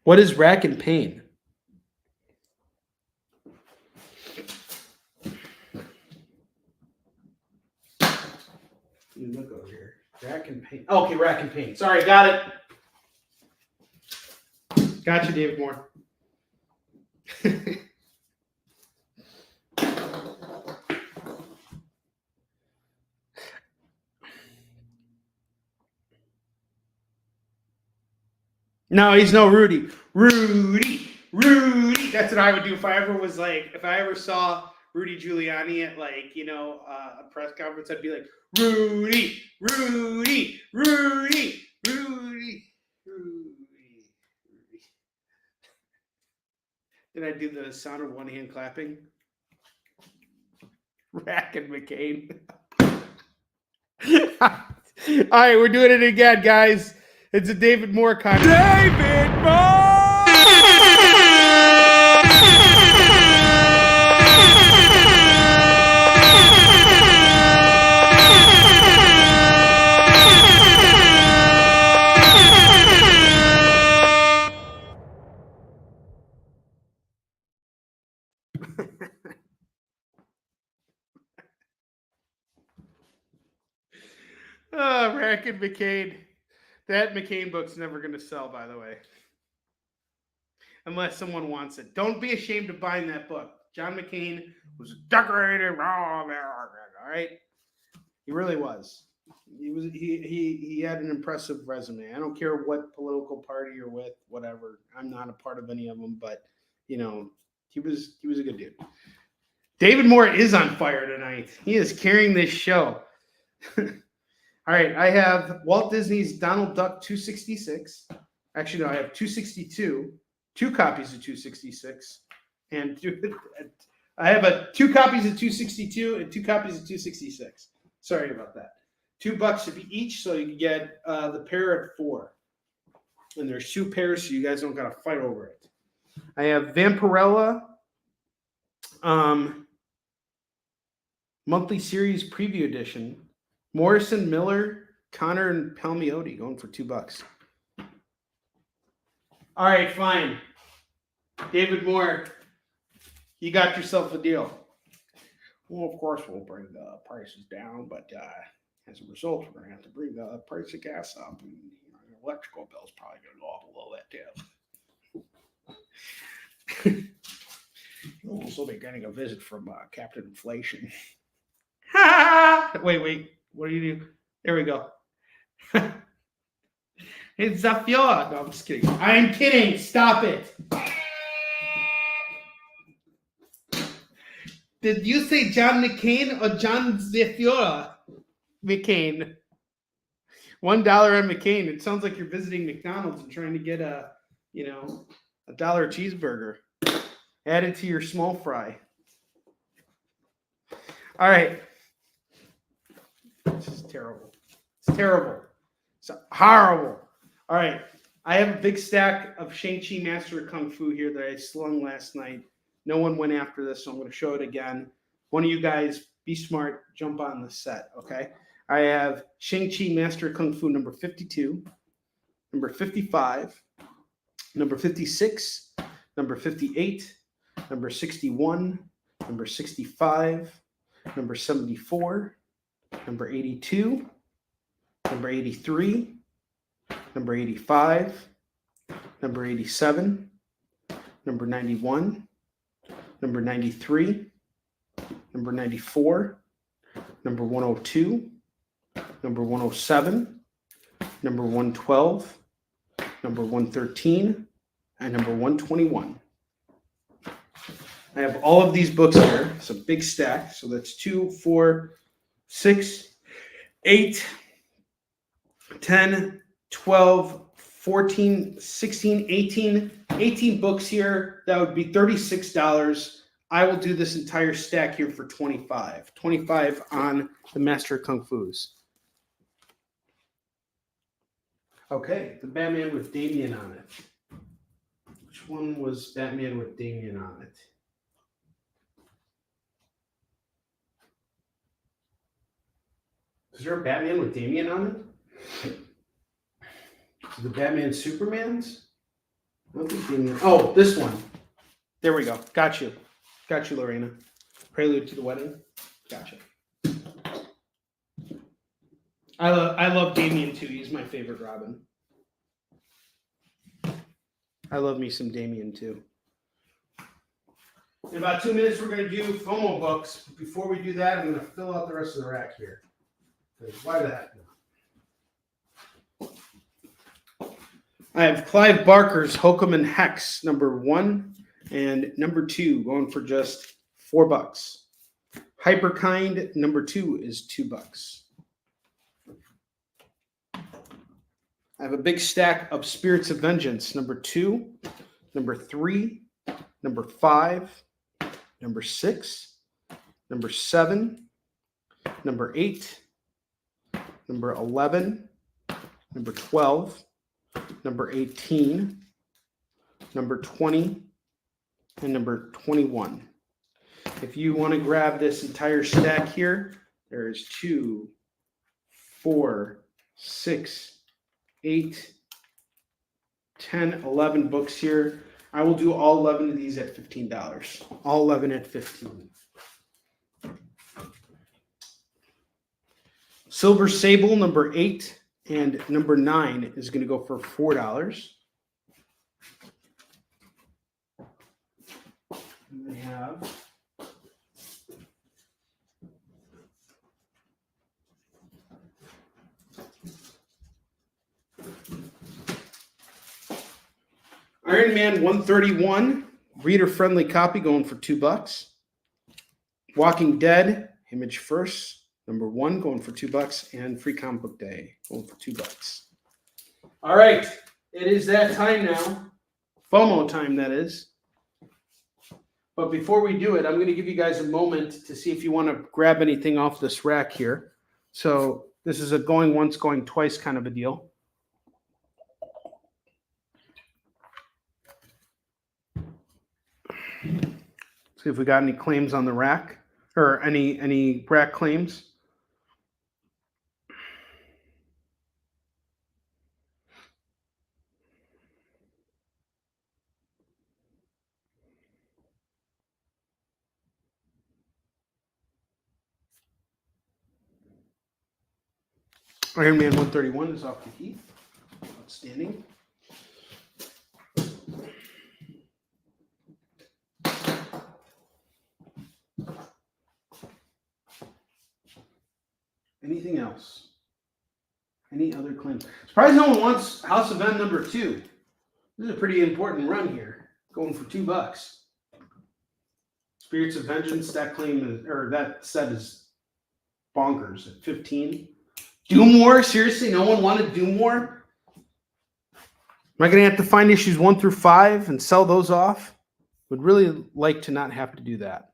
What is Rack and Pain? Look over here. Rack and Pain. Okay, Rack and Pain. Sorry, got it. Got you, David Moore. No, he's no Rudy. Rudy. That's what I would do if I ever saw Rudy Giuliani at a press conference. I'd be like, Rudy. Did I do the sound of one hand clapping? Rack and McCain. All right, we're doing it again, guys. It's a David Moore contest. David Moore! Oh, Rack and McCain. That McCain book's never going to sell, by the way. Unless someone wants it. Don't be ashamed of buying that book. John McCain was a decorated American, all right? He really was. He had an impressive resume. I don't care what political party you're with, whatever. I'm not a part of any of them, but he was a good dude. David Moore is on fire tonight. He is carrying this show. All right, I have Walt Disney's Donald Duck 266. Actually, no, I have 262, 2 copies of 266, and I have 2 copies of 262 and 2 copies of 266. Sorry about that. $2 each, so you can get the pair at $4. And there's 2 pairs, so you guys don't gotta fight over it. I have Vampirella monthly series preview edition. Morrison, Miller, Connor, and Palmiotti going for $2. All right, fine. David Moore, you got yourself a deal. Well, of course, we'll bring the prices down, but as a result, we're going to have to bring the price of gas up, and your electrical bill's probably going to go up below that, too. You'll also be getting a visit from Captain Inflation. Wait. What do you do? There we go. It's Zafiola. No, I'm just kidding. I'm kidding. Stop it. Did you say John McCain or John Zafiola? McCain. $1 on McCain. It sounds like you're visiting McDonald's and trying to get a $1 cheeseburger. Add it to your small fry. All right. This is terrible. It's terrible. It's horrible. All right. I have a big stack of Shang-Chi Master of Kung Fu here that I slung last night. No one went after this, so I'm going to show it again. One of you guys, be smart, jump on the set, okay? I have Shang-Chi Master of Kung Fu number 52, number 55, number 56, number 58, number 61, number 65, number 74, number 82, number 83, number 85, number 87, number 91, number 93, number 94, number 102, number 107, number 112, number 113, and number 121. I have all of these books here. It's a big stack. So that's 2, 4, 6, 8, 10, 12, 14, 16, 18 books here. That would be $36. I will do this entire stack here for $25. $25 on the Master of Kung Fu's. Okay, the Batman with Damien on it. Which one was Batman with Damien on it? Is there a Batman with Damien on it? The Batman Supermans? I don't think Damien. Oh, this one. There we go. Got you. Got you, Lorena. Prelude to the Wedding. Gotcha. I love Damien too. He's my favorite Robin. I love me some Damien too. In about 2 minutes, we're going to do FOMO books. Before we do that, I'm going to fill out the rest of the rack here. Why the heck not? I have Clive Barker's Hokum and Hex, number 1 and number 2, going for just $4. Hyperkind, number 2 is $2. I have a big stack of Spirits of Vengeance, number 2, number 3, number 5, number 6, number 7, number 8, number 11, number 12, number 18, number 20, and number 21. If you want to grab this entire stack here, there's 2, 4, 6, 8, 10, 11 books here. I will do all 11 of these at $15. All 11 at $15. Silver Sable, number 8 and number 9 is going to go for $4. And we have Iron Man 131, reader-friendly copy going for $2. Walking Dead, Image First, number 1 going for $2, and Free Comic Book Day going for $2. All right, it is that time now. FOMO time, that is. But before we do it, I'm going to give you guys a moment to see if you want to grab anything off this rack here. So this is a going once, going twice kind of a deal. See if we got any claims on the rack, or any rack claims. Iron Man 131 is off the heat. Outstanding. Anything else? Any other claims? Surprised no one wants House of M number 2. This is a pretty important run here. Going for $2. Spirits of Vengeance, that claim is, or that set is bonkers at 15. Doom War? Seriously, no one wanted Doom War? Am I going to have to find issues 1 through 5 and sell those off? Would really like to not have to do that.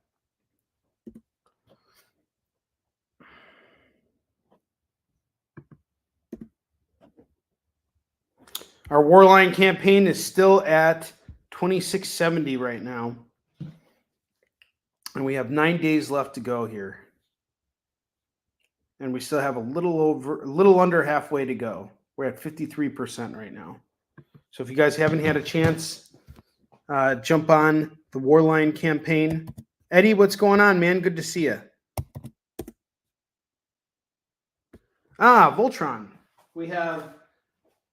Our Warline campaign is still at $26.70 right now. And we have 9 days left to go here. And we still have a little under halfway to go. We're at 53% right now. So if you guys haven't had a chance, jump on the Warline campaign. Eddie, what's going on, man? Good to see you. Voltron. We have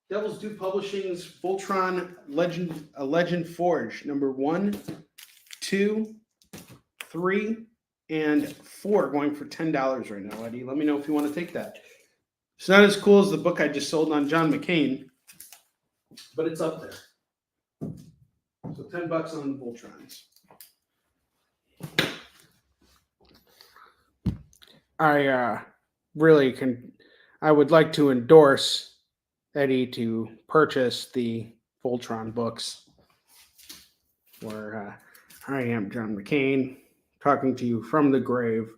Devil's Due Publishing's Voltron Legend Forge, number 1, 2, 3, and 4, going for $10 right now, Eddie. Let me know if you want to take that. It's not as cool as the book I just sold on John McCain, but it's up there. So $10 on the Voltrons. I would like to endorse Eddie to purchase the Voltron books. Where I am John McCain, talking to you from the grave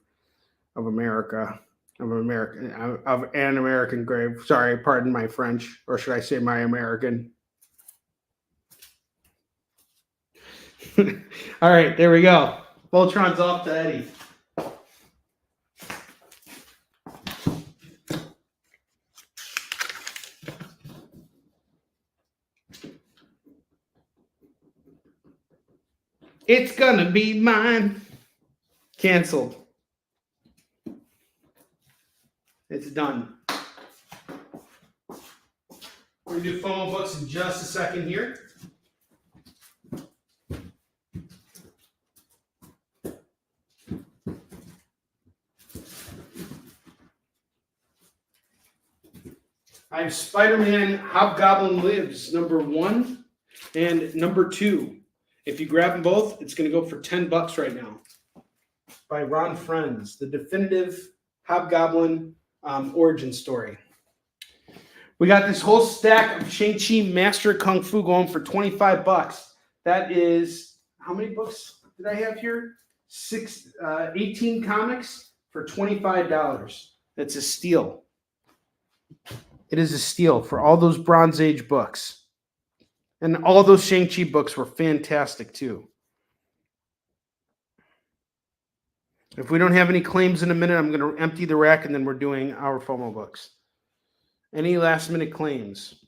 of America, of an American grave. Sorry, pardon my French, or should I say my American? All right, there we go. Voltron's off to Eddie. It's gonna be mine. Canceled. It's done. We're gonna do FOMO books in just a second here. I have Spider-Man Hobgoblin Lives, number 1 and number 2. If you grab them both, it's going to go for $10 right now. By Ron Frenz, the definitive Hobgoblin origin story. We got this whole stack of Shang-Chi Master Kung Fu going for $25. That is, how many books did I have here? 18 comics for $25. That's a steal. It is a steal for all those Bronze Age books. And all those Shang-Chi books were fantastic too. If we don't have any claims in a minute, I'm going to empty the rack and then we're doing our FOMO books. Any last minute claims?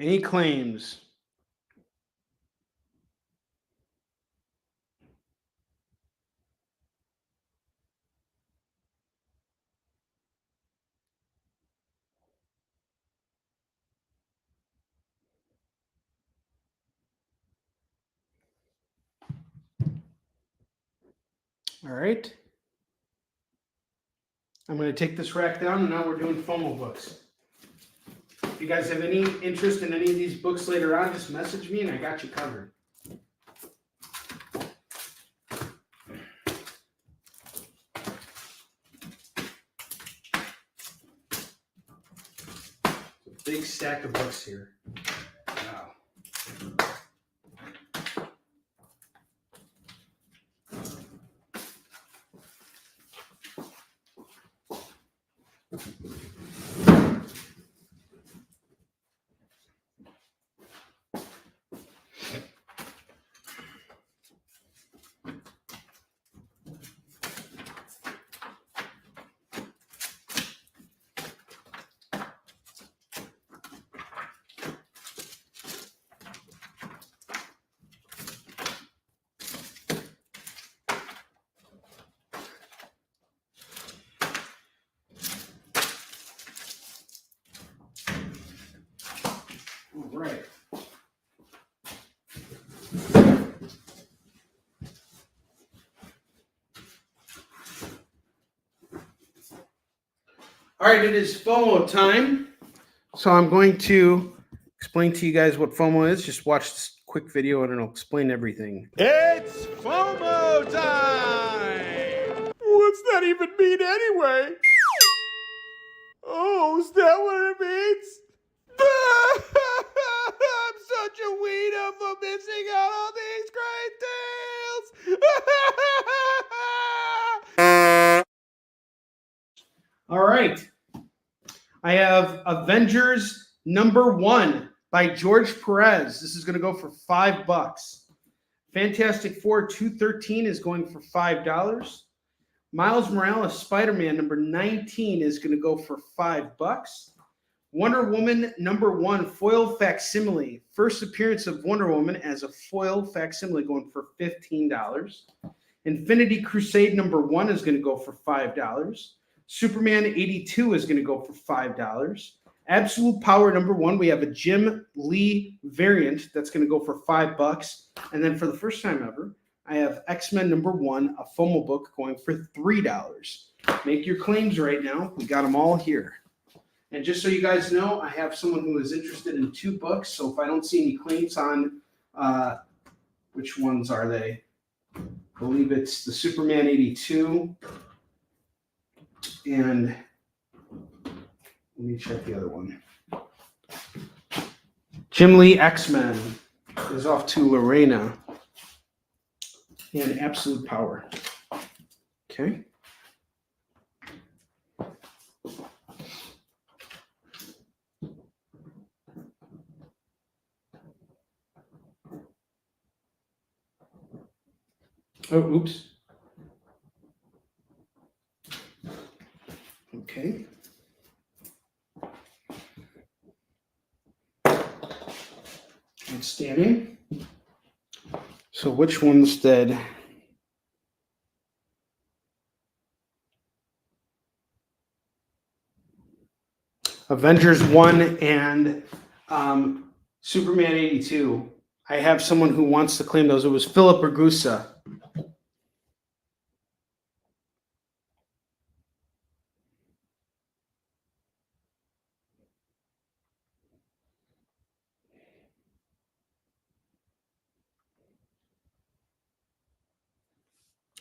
Any claims? All right. I'm going to take this rack down and now we're doing FOMO books. If you guys have any interest in any of these books later on, just message me and I got you covered. Big stack of books here. Wow. All right, it is FOMO time. So I'm going to explain to you guys what FOMO is. Just watch this quick video and it'll explain everything. It's FOMO time! What's that even mean anyway? Oh, is that what it means? I'm such a weirdo for missing out on these great deals! All right. I have Avengers #1 by George Perez. This is going to go for $5. Fantastic Four 213 is going for $5. Miles Morales Spider-Man #19 is going to go for $5. Wonder Woman #1 foil facsimile. First appearance of Wonder Woman as a foil facsimile going for $15. Infinity Crusade #1 is going to go for $5. Superman 82 is going to go for $5. Absolute Power #1, we have a Jim Lee variant that's going to go for $5. And then for the first time ever, I have X-Men #1, a FOMO book, going for $3. Make your claims right now. We got them all here. And just so you guys know, I have someone who is interested in 2 books. So if I don't see any claims on, which ones are they? I believe it's the Superman 82. And let me check the other one. Jim Lee X-Men is off to Lorena. And Absolute Power. Okay. Oh, oops. Okay. Outstanding. So which ones did? Avengers 1 and Superman 82. I have someone who wants to claim those. It was Philip Ragusa.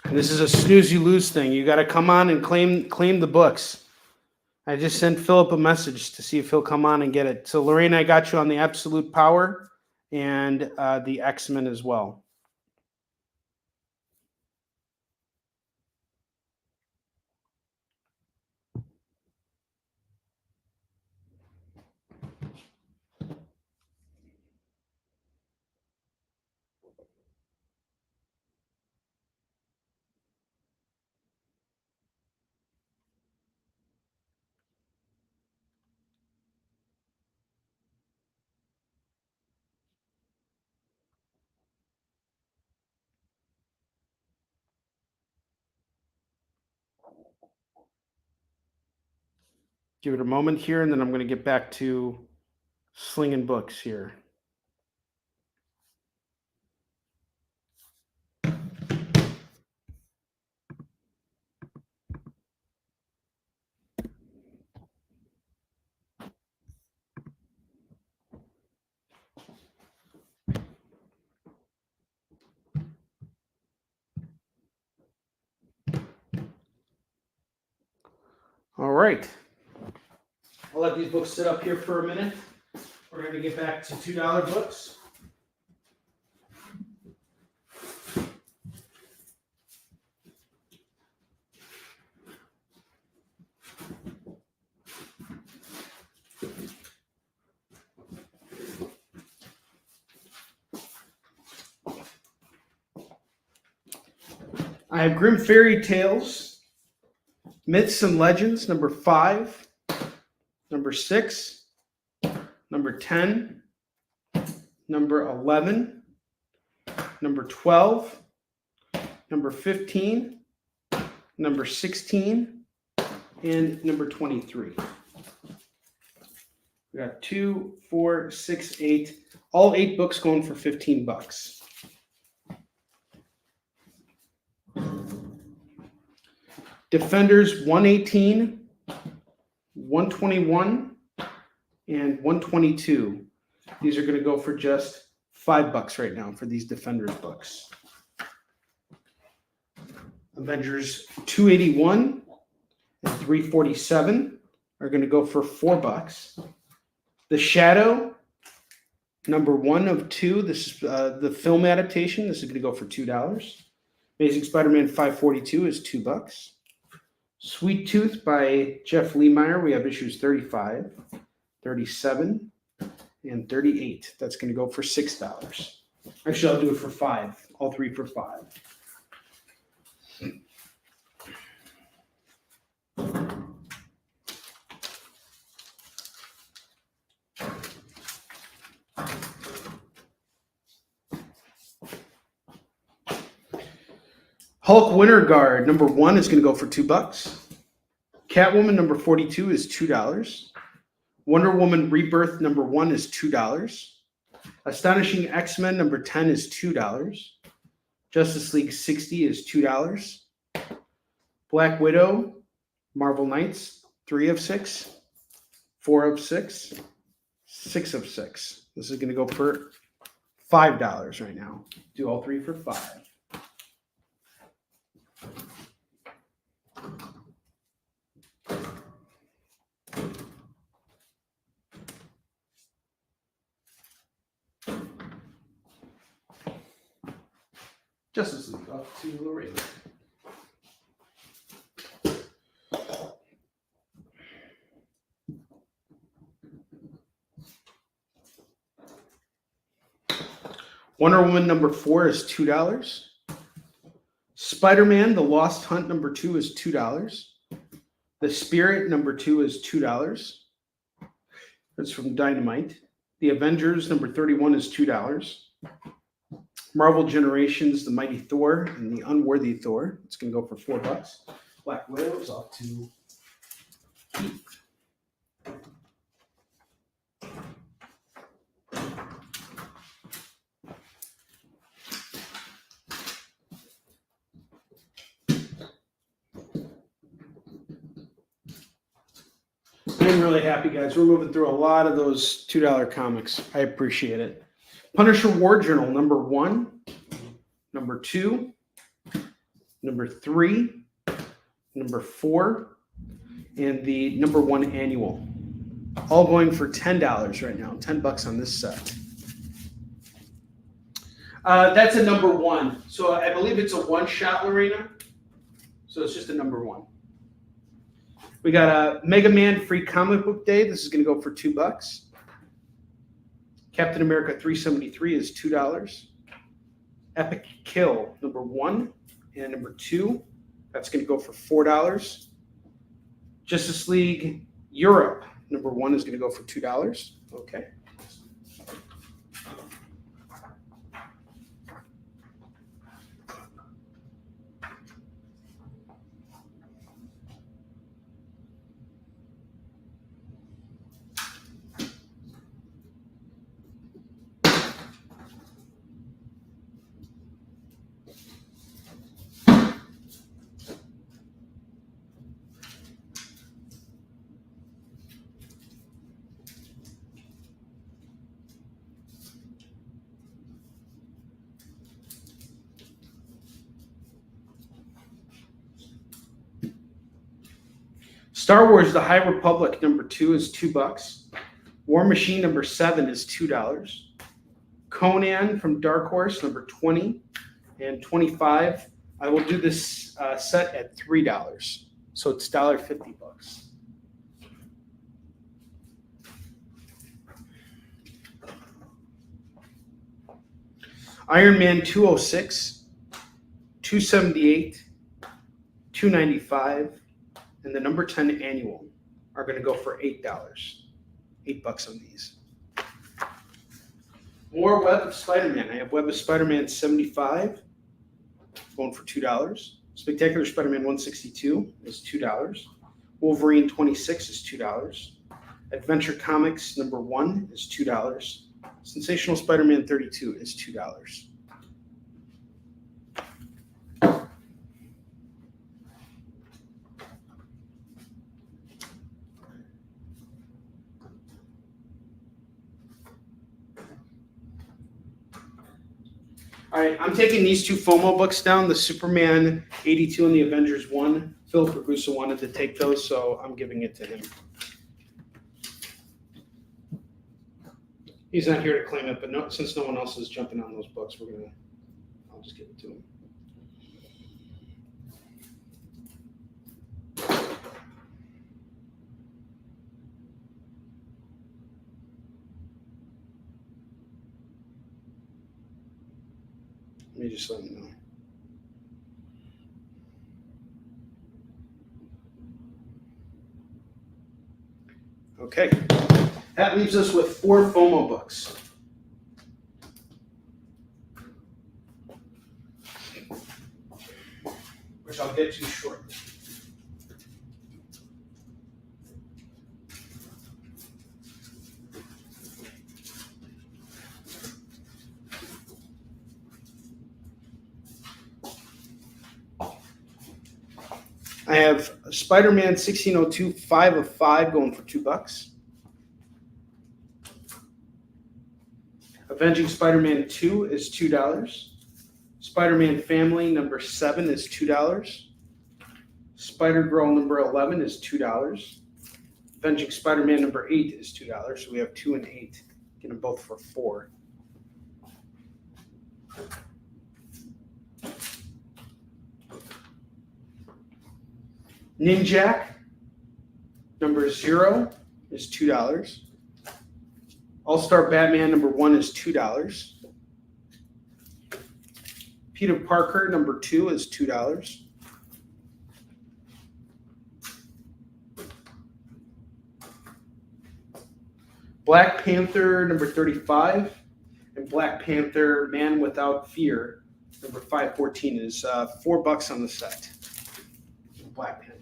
And this is a snooze you lose thing. You got to come on and claim the books. I just sent Philip a message to see if he'll come on and get it. So Lorena, I got you on the Absolute Power and the X-Men as well. Give it a moment here, and then I'm going to get back to slinging books here. All right. I'll let these books sit up here for a minute. We're going to get back to $2 books. I have Grimm Fairy Tales, Myths and Legends, #5, #6, #10, #11, #12, #15, #16, and #23. We got 2, 4, 6, 8. All 8 books going for $15. Defenders 118, 121, and 122. These are going to go for just $5 right now for these Defenders books. Avengers 281 and 347 are going to go for $4. The Shadow, number 1 of 2. This is the film adaptation. This is going to go for $2. Amazing Spider-Man 542 is $2. Sweet Tooth by Jeff Lemire. We have issues 35, 37, and 38. That's going to go for $6. Actually, I'll do it for $5. All 3 for $5. Hulk Winter Guard number 1 is going to go for $2. Catwoman number 42 is $2. Wonder Woman Rebirth number 1 is $2. Astonishing X-Men number 10 is $2. Justice League 60 is $2. Black Widow, Marvel Knights, 3 of 6, 4 of 6, 6 of 6. This is going to go for $5 right now. Do all 3 for $5. Justice League off to Lorraine. Wonder Woman number 4 is $2. Spider-Man, The Lost Hunt number 2 is $2. The Spirit number 2 is $2. That's from Dynamite. The Avengers number 31 is $2. Marvel Generations, The Mighty Thor and The Unworthy Thor. It's going to go for $4. Black Widow is off to Keith. I'm really happy, guys. We're moving through a lot of those $2 comics. I appreciate it. Punisher War Journal, number 1, number 2, number 3, number 4, and the number 1 annual. All going for $10 right now. $10 on this set. That's a number 1. So I believe it's a one-shot, Lorena. So it's just a number 1. We got a Mega Man Free Comic Book Day. This is going to go for $2. Captain America 373 is $2. Epic Kill number 1 and number 2. That's going to go for $4. Justice League Europe number 1 is going to go for $2. Okay. Star Wars The High Republic number 2 is $2. War Machine number 7 is $2. Conan from Dark Horse number 20 and 25. I will do this set at $3. So it's $1.50. Iron Man 206, 278, 295. And the number 10 annual are going to go for $8. $8 on these. More Web of Spider-Man. I have Web of Spider-Man 75, going for $2. Spectacular Spider-Man 162 is $2. Wolverine 26 is $2. Adventure Comics number 1 is $2. Sensational Spider-Man 32 is $2. All right, I'm taking these two FOMO books down, the Superman 82 and the Avengers 1. Philip Ragusa wanted to take those, so I'm giving it to him. He's not here to claim it, but no, since no one else is jumping on those books, I'll just give it to him. Let me just let him know. Okay, that leaves us with 4 FOMO books. Which I'll get to shortly. I have Spider-Man 1602 5 of 5 going for $2. Avenging Spider-Man 2 is $2. Spider-Man Family number 7 is $2. Spider-Girl number 11 is $2. Avenging Spider-Man number 8 is $2. So we have 2 and 8. Get them both for $4. Ninjak number 0 is $2. All-Star Batman number 1 is $2. Peter Parker number 2 is $2. Black Panther number 35 and Black Panther Man Without Fear number 514 is $4 on the set. Black Panthers.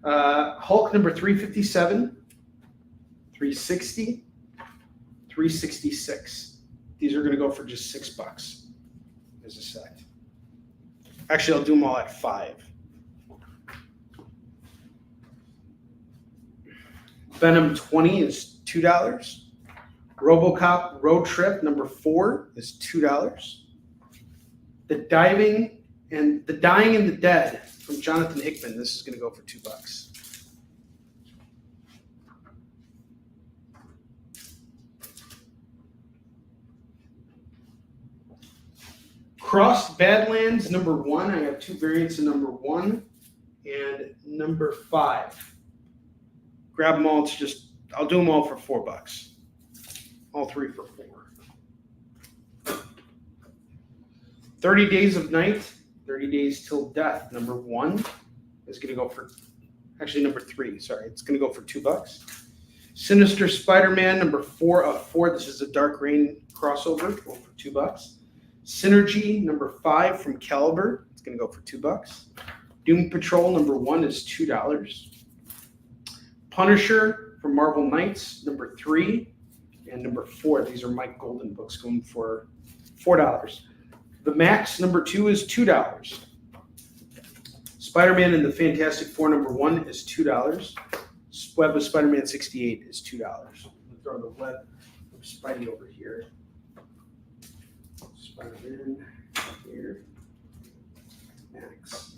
Hulk number 357, 360, 366. These are going to go for just $6 as a set. Actually, I'll do them all at 5. Venom 20 is $2. RoboCop Road Trip number 4 is $2. The Dying and the Dead from Jonathan Hickman. This is going to go for $2. Crossed Badlands number 1. I have 2 variants of number 1 and number 5. Grab them all. I'll do them all for $4. All 3 for $4. 30 Days of Night, 30 Days Till Death. Number 1 is going to go for, actually number 3, sorry. It's going to go for $2. Sinister Spider-Man, number 4 of 4. This is a Dark Reign crossover, going for $2. Synergy, number 5 from Caliber. It's going to go for $2. Doom Patrol, number 1 is $2. Punisher from Marvel Knights, number 3 and number 4. These are Mike Golden books going for $4. The Max number 2 is $2. Spider-Man and the Fantastic Four number 1 is $2. Web of Spider-Man 68 is $2. I'm going to throw the web of Spidey over here. Spider-Man here. Max.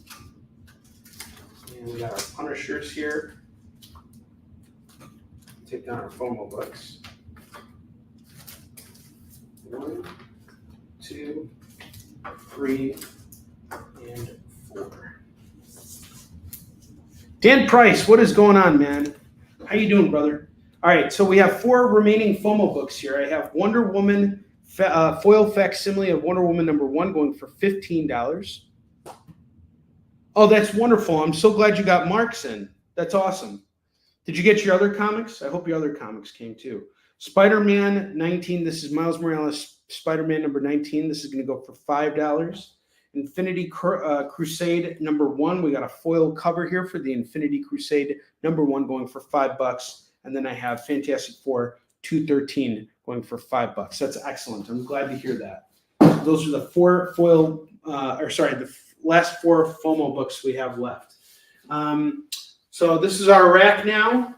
And we got our Punishers here. Take down our FOMO books. 1, 2, 3, and 4. Dan Price, what is going on, man? How you doing, brother? All right, so we have 4 remaining FOMO books here. I have Wonder Woman, foil facsimile of Wonder Woman number 1 going for $15. Oh, that's wonderful. I'm so glad you got Marks in. That's awesome. Did you get your other comics? I hope your other comics came too. Spider-Man 19. This is Miles Morales, Spider-Man number 19. This is going to go for $5. Infinity Crusade number 1. We got a foil cover here for the Infinity Crusade number 1 going for $5. And then I have Fantastic Four 213 going for $5. That's excellent. I'm glad to hear that. Those are the 4 foil, the last 4 FOMO books we have left. So this is our rack now.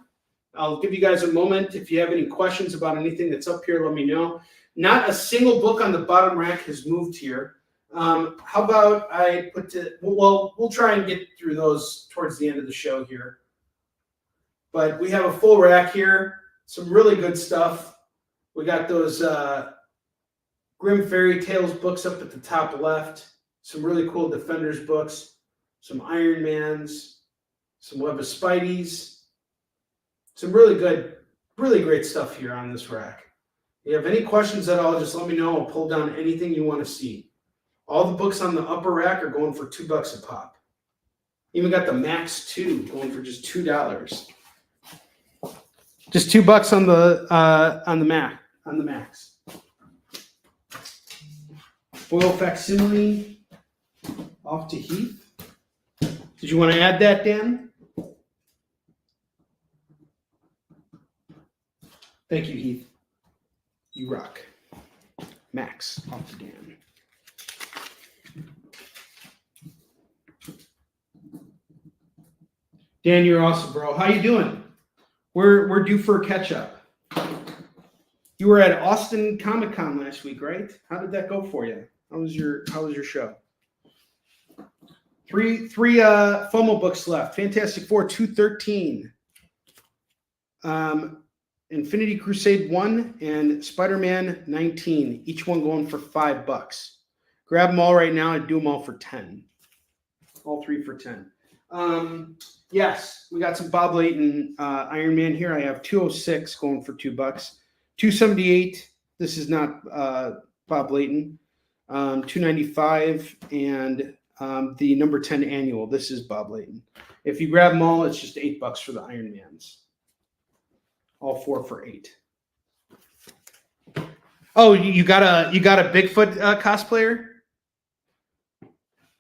I'll give you guys a moment. If you have any questions about anything that's up here, let me know. Not a single book on the bottom rack has moved here. How about I we'll try and get through those towards the end of the show here. But we have a full rack here. Some really good stuff. We got those Grimm Fairy Tales books up at the top left. Some really cool Defenders books. Some Iron Mans. Some Web of Spideys. Some really good, really great stuff here on this rack. If you have any questions at all, just let me know. I'll pull down anything you want to see. All the books on the upper rack are going for $2 a pop. Even got the Max 2 going for just $2. Just $2 on the Max. Foil facsimile off to Heath. Did you want to add that, Dan? Thank you, Heath. You rock. Max off to Dan. Dan, you're awesome, bro. How you doing? We're due for a catch up. You were at Austin Comic Con last week, right? How did that go for you? How was your show? Three FOMO books left. Fantastic Four 213. Infinity Crusade 1 and Spider-Man 19. Each one going for $5. Grab them all right now and do them all for 10. All three for 10. Yes, we got some Bob Layton Iron Man here. I have 206 going for $2. 278. This is not Bob Layton. 295 and the number 10 annual. This is Bob Layton. If you grab them all, it's just $8 for the Iron Mans. All four for $8. Oh, you got a Bigfoot cosplayer?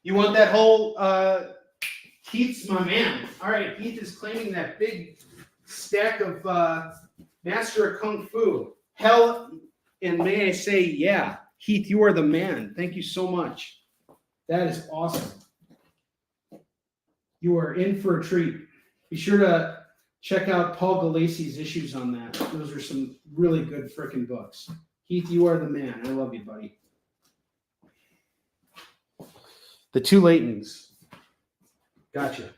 You want that whole Heath's my man. All right, Heath is claiming that big stack of Master of Kung Fu. Hell, and may I say, yeah, Heath, you are the man. Thank you so much. That is awesome. You are in for a treat. Be sure to check out Paul Galacy's issues on that. Those are some really good freaking books. Heath, you are the man. I love you, buddy. The two Laytons. Gotcha.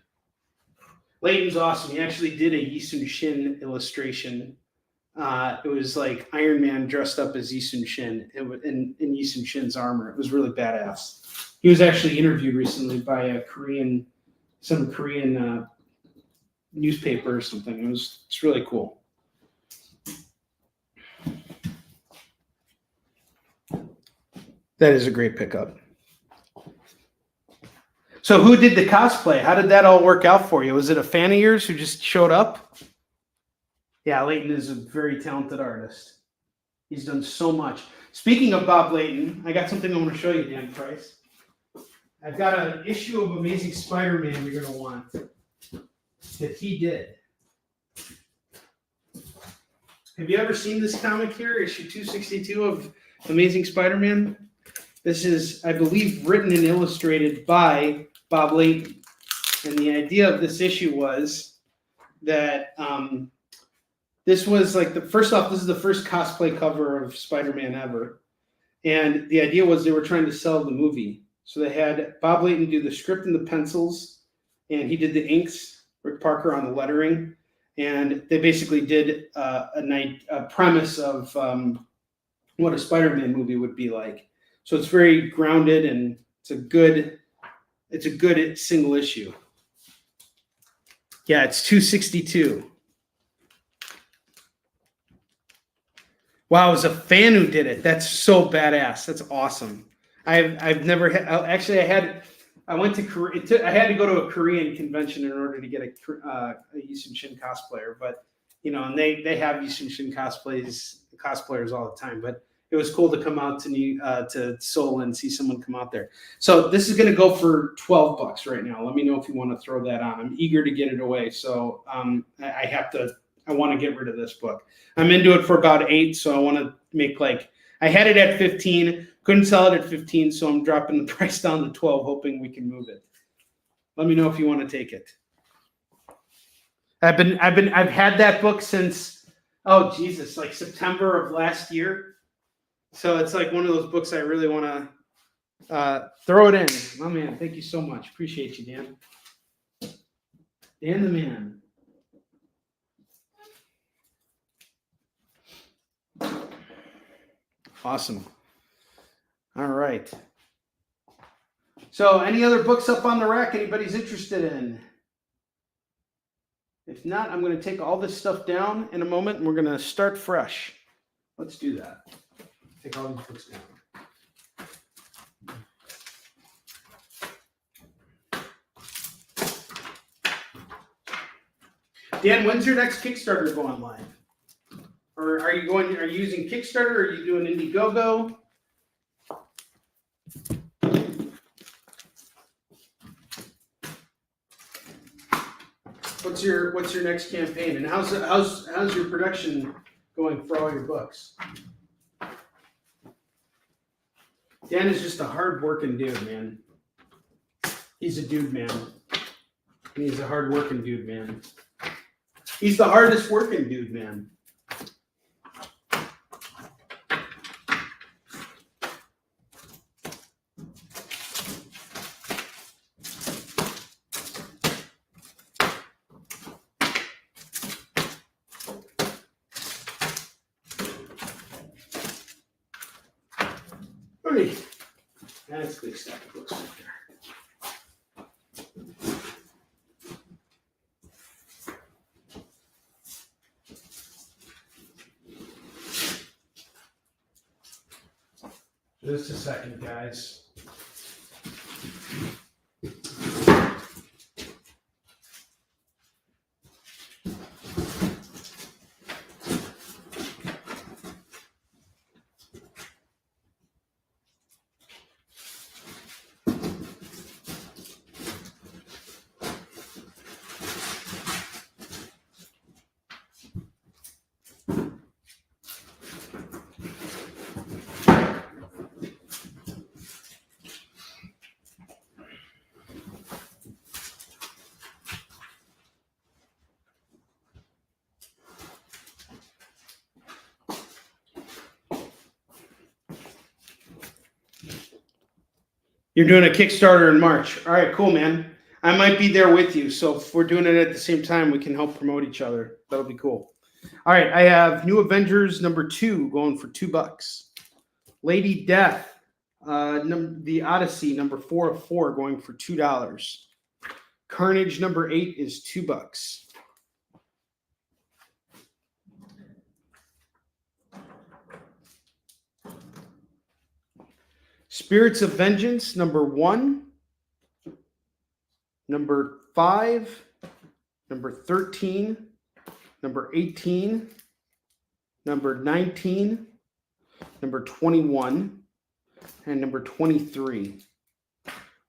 Layton's awesome. He actually did a Yi Sun Shin illustration. It was like Iron Man dressed up as Yi Sun Shin in Yi Sun Shin's armor. It was really badass. He was actually interviewed recently by some Korean newspaper or something. It's really cool. That is a great pickup. So who did the cosplay? How did that all work out for you? Was it a fan of yours who just showed up? Yeah, Layton is a very talented artist. He's done so much. Speaking of Bob Layton, I got something I want to show you, Dan Price. I've got an issue of Amazing Spider-Man you're going to want that he did. Have you ever seen this comic here, issue 262 of Amazing Spider-Man? This is, I believe, written and illustrated by Bob Layton. And the idea of this issue was that this was like first off, this is the first cosplay cover of Spider-Man ever. And the idea was they were trying to sell the movie. So they had Bob Layton do the script and the pencils, and he did the inks, Rick Parker on the lettering. And they basically did a premise of what a Spider-Man movie would be like. So it's very grounded, and it's a good single issue. Yeah, it's 262. Wow, it was a fan who did it. That's so badass. That's awesome. I've never had, actually I went to Korea. I had to go to a Korean convention in order to get a Yi Sun Shin cosplayer, but and they have Yi Sun Shin cosplayers all the time. But it was cool to come out to Seoul and see someone come out there. So this is going to go for $12 right now. Let me know if you want to throw that on. I'm eager to get it away. So I want to get rid of this book. I'm into it for about $8, so I want to make I had it at 15, couldn't sell it at 15, so I'm dropping the price down to 12, hoping we can move it. Let me know if you want to take it. I've had that book since, oh Jesus, like September of last year. So it's like one of those books I really want to throw it in. Oh man, thank you so much. Appreciate you, Dan. Dan the man. Awesome. All right. So any other books up on the rack anybody's interested in? If not, I'm going to take all this stuff down in a moment and we're going to start fresh. Let's do that. Take all these books down. Dan, when's your next Kickstarter going live? Or are you using Kickstarter or are you doing Indiegogo? What's your next campaign, and how's your production going for all your books? Dan is just a hard-working dude, man. He's a dude, man. He's a hard-working dude, man. He's the hardest working dude, man. That's a big stack of books right there. Just a second, guys. You're doing a Kickstarter in March. All right, cool, man. I might be there with you. So if we're doing it at the same time, we can help promote each other. That'll be cool. All right, I have New Avengers #2 going for $2. Lady Death, the Odyssey #4 of 4 going for $2. Carnage #8 is $2. Spirits of Vengeance #1, #5, #13, #18, #19, #21, and #23.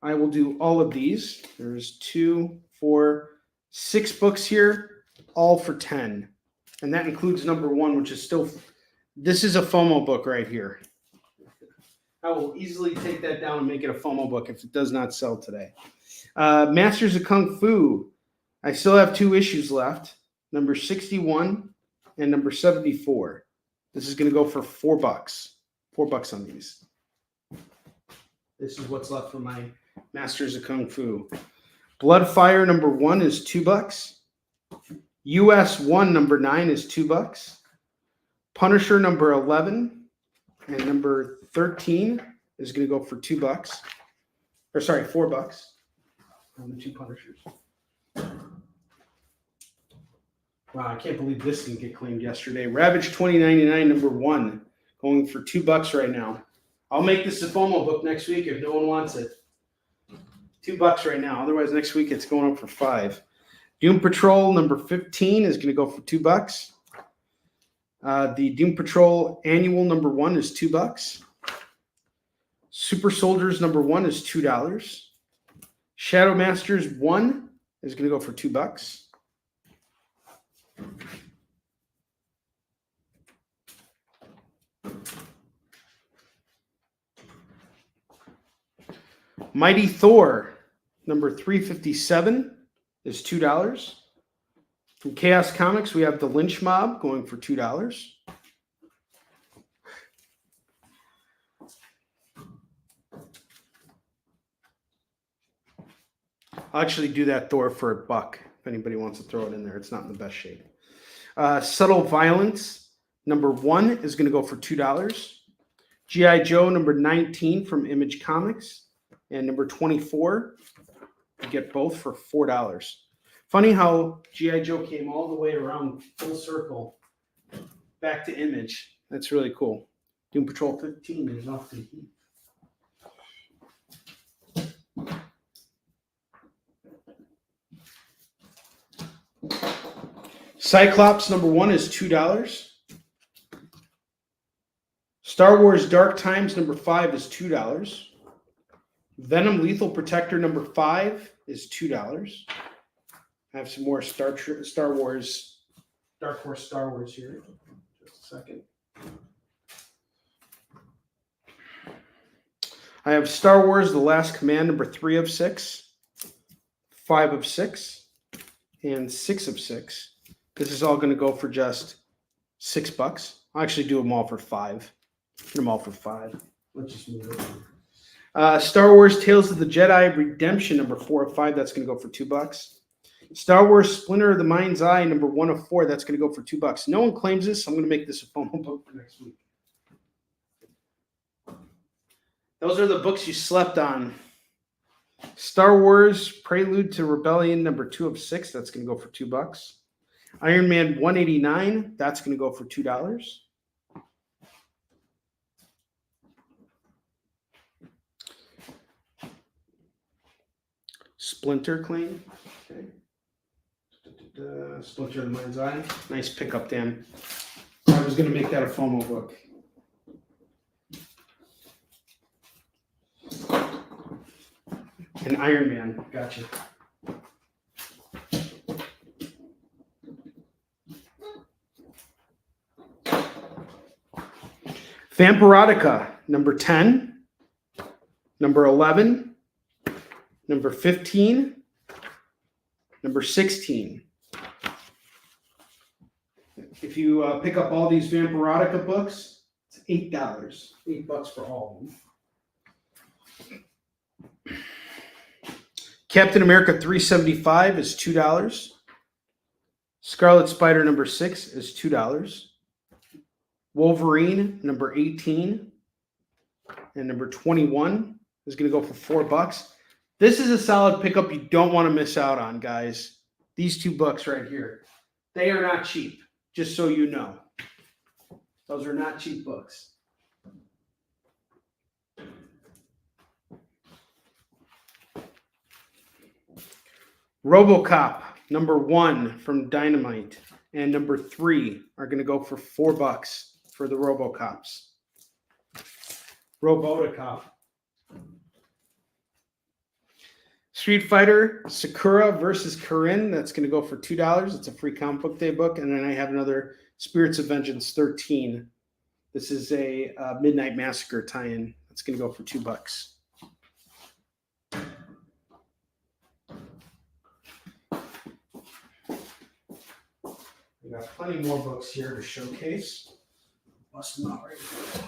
I will do all of these. There's 2, 4, 6 books here, all for 10. And that includes #1, which is still, this is a FOMO book right here. I will easily take that down and make it a FOMO book if it does not sell today. Masters of Kung Fu. I still have 2 issues left. #61 and #74. This is going to go for $4. $4 on these. This is what's left for my Masters of Kung Fu. Bloodfire #1 is $2. US 1 #9 is $2. Punisher #11 and #13 is going to go for $2. Or sorry, $4 on the 2 Punishers. Wow, I can't believe this didn't get claimed yesterday. Ravage 2099 #1 going for $2 right now. I'll make this a FOMO book next week if no one wants it. $2 right now. Otherwise, next week it's going up for $5. Doom Patrol #15 is going to go for $2. The Doom Patrol Annual #1 is $2. Super Soldiers #1 is $2. Shadow Masters 1 is going to go for $2. Mighty Thor #357 is $2. From Chaos Comics, we have the Lynch Mob going for $2. I'll actually do that Thor for $1 if anybody wants to throw it in there. It's not in the best shape. Subtle Violence, number 1 is going to go for $2. G.I. Joe, number 19 from Image Comics, and number 24, you get both for $4. Funny how G.I. Joe came all the way around full circle back to Image. That's really cool. Doom Patrol 15 is off the heat. Cyclops number 1 is $2. Star Wars Dark Times number 5 is $2. Venom Lethal Protector number 5 is $2. I have some more Star Wars, Dark Horse Star Wars here. Just a second. I have Star Wars The Last Command number 3 of 6, 5 of 6, and 6 of 6. This is all going to go for just $6. I'll actually do them all for $5. Get them all for $5. Let's just move it. Star Wars Tales of the Jedi Redemption number 4 of 5. That's going to go for $2. Star Wars Splinter of the Mind's Eye number 1 of 4. That's going to go for $2. No one claims this, so I'm going to make this a FOMO book for next week. Those are the books you slept on. Star Wars Prelude to Rebellion number 2 of 6. That's going to go for $2. Iron Man 189. That's going to go for $2. Splinter Claim. Okay. Splinter of the Mind's Eye. Nice pickup, Dan. I was going to make that a FOMO book. And Iron Man. Gotcha. Vampirotica, number 10, number 11, number 15, number 16. If you pick up all these Vampirotica books, it's $8. $8 for all of them. Captain America 375 is $2. Scarlet Spider number 6 is $2. Wolverine number 18 and number 21 is going to go for $4. This is a solid pickup you don't want to miss out on, guys. These 2 books right here. They are not cheap, just so you know. Those are not cheap books. RoboCop number 1 from Dynamite and number 3 are going to go for $4 for the RoboCops. Robotocop. Street Fighter Sakura versus Karin. That's going to go for $2. It's a free comic book day book. And then I have another Spirits of Vengeance 13. This is a Midnight Massacre tie-in. That's going to go for $2. We got plenty more books here to showcase. Bust them out right now.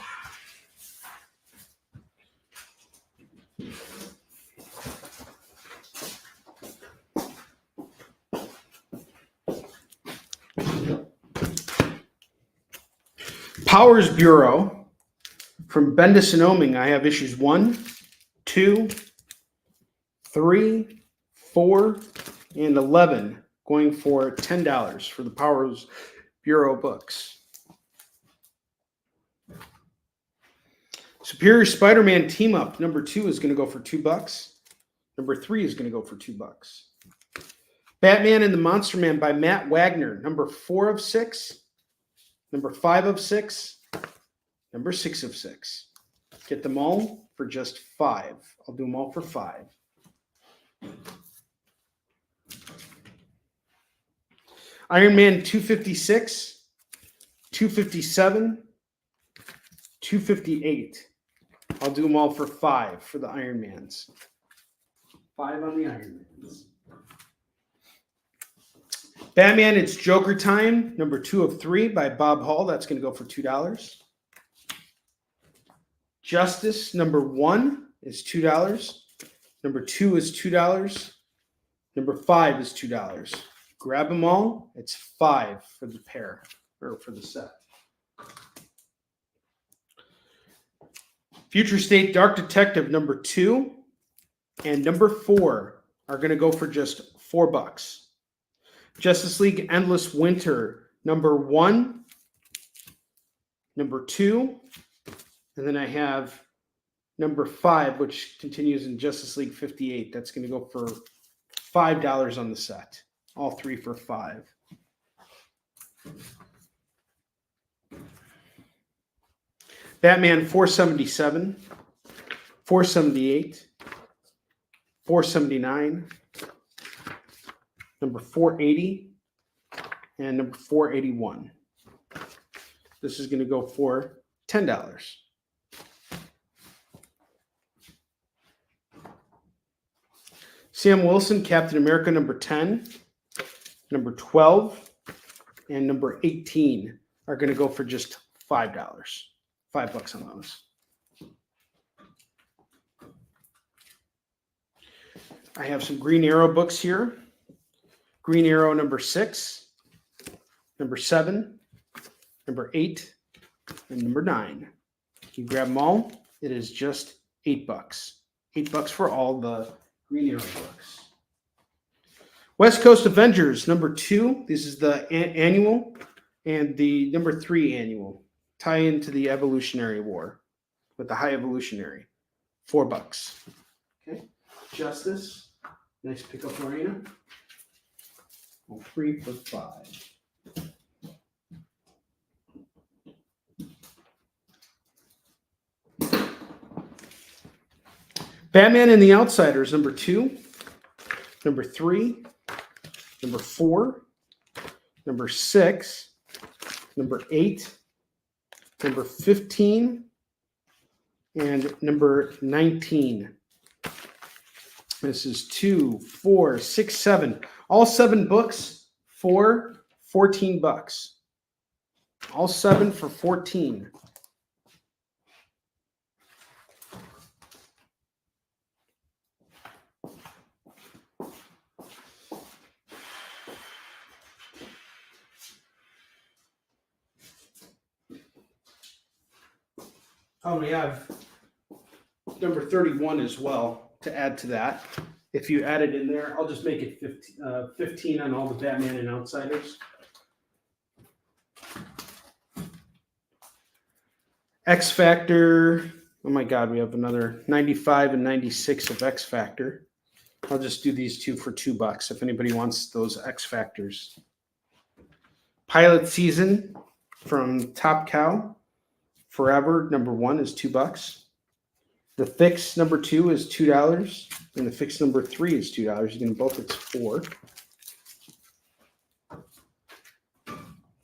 Powers Bureau from Bendis and Oming. I have issues 1, 2, 3, 4, and 11 going for $10 for the Powers Bureau books. Superior Spider-Man Team Up number 2 is going to go for $2. Number 3 is going to go for $2. Batman and the Monster Man by Matt Wagner, number 4 of 6, number 5 of 6, number 6 of 6. Get them all for just $5. I'll do them all for $5. Iron Man 256, 257, 258. I'll do them all for $5 for the Iron Mans. 5 on the Iron Mans. Batman, It's Joker Time, number 2 of 3 by Bob Hall. That's going to go for $2. Justice, number 1 is $2. Number 2 is $2. Number 5 is $2. Grab them all. It's $5 for the pair, or for the set. Future State Dark Detective, number 2 and number 4 are going to go for just $4. Justice League Endless Winter, number 1, number 2, and then I have number 5, which continues in Justice League 58. That's going to go for $5 on the set. All 3 for $5. Batman 477, 478, 479, number 480, and number 481. This is going to go for $10. Sam Wilson, Captain America, number 10, number 12, and number 18 are going to go for just $5. $5 on those. I have some Green Arrow books here. Green Arrow number 6, number 7, number 8, and number 9. You grab them all. It is just $8. $8 for all the Green Arrow books. West Coast Avengers number 2. This is the annual, and the number 3 annual. Tie into the Evolutionary War with the High Evolutionary. $4. Okay. Justice. Nice pickup, Lorena. 3 for $5. Batman and the Outsiders, number 2, number 3, number 4, number 6, number 8, number 15, and number 19. This is 2, 4, 6, 7. All 7 books for $14. All 7 for $14. Oh, we have number 31 as well to add to that. If you add it in there, I'll just make it 15 on all the Batman and Outsiders. X Factor. Oh my God, we have another 95 and 96 of X Factor. I'll just do these 2 for $2 if anybody wants those X Factors. Pilot Season from Top Cow. Forever, number 1 is $2. The Fix number 2 is $2, and the Fix number 3 is $2. You can both, it's $4.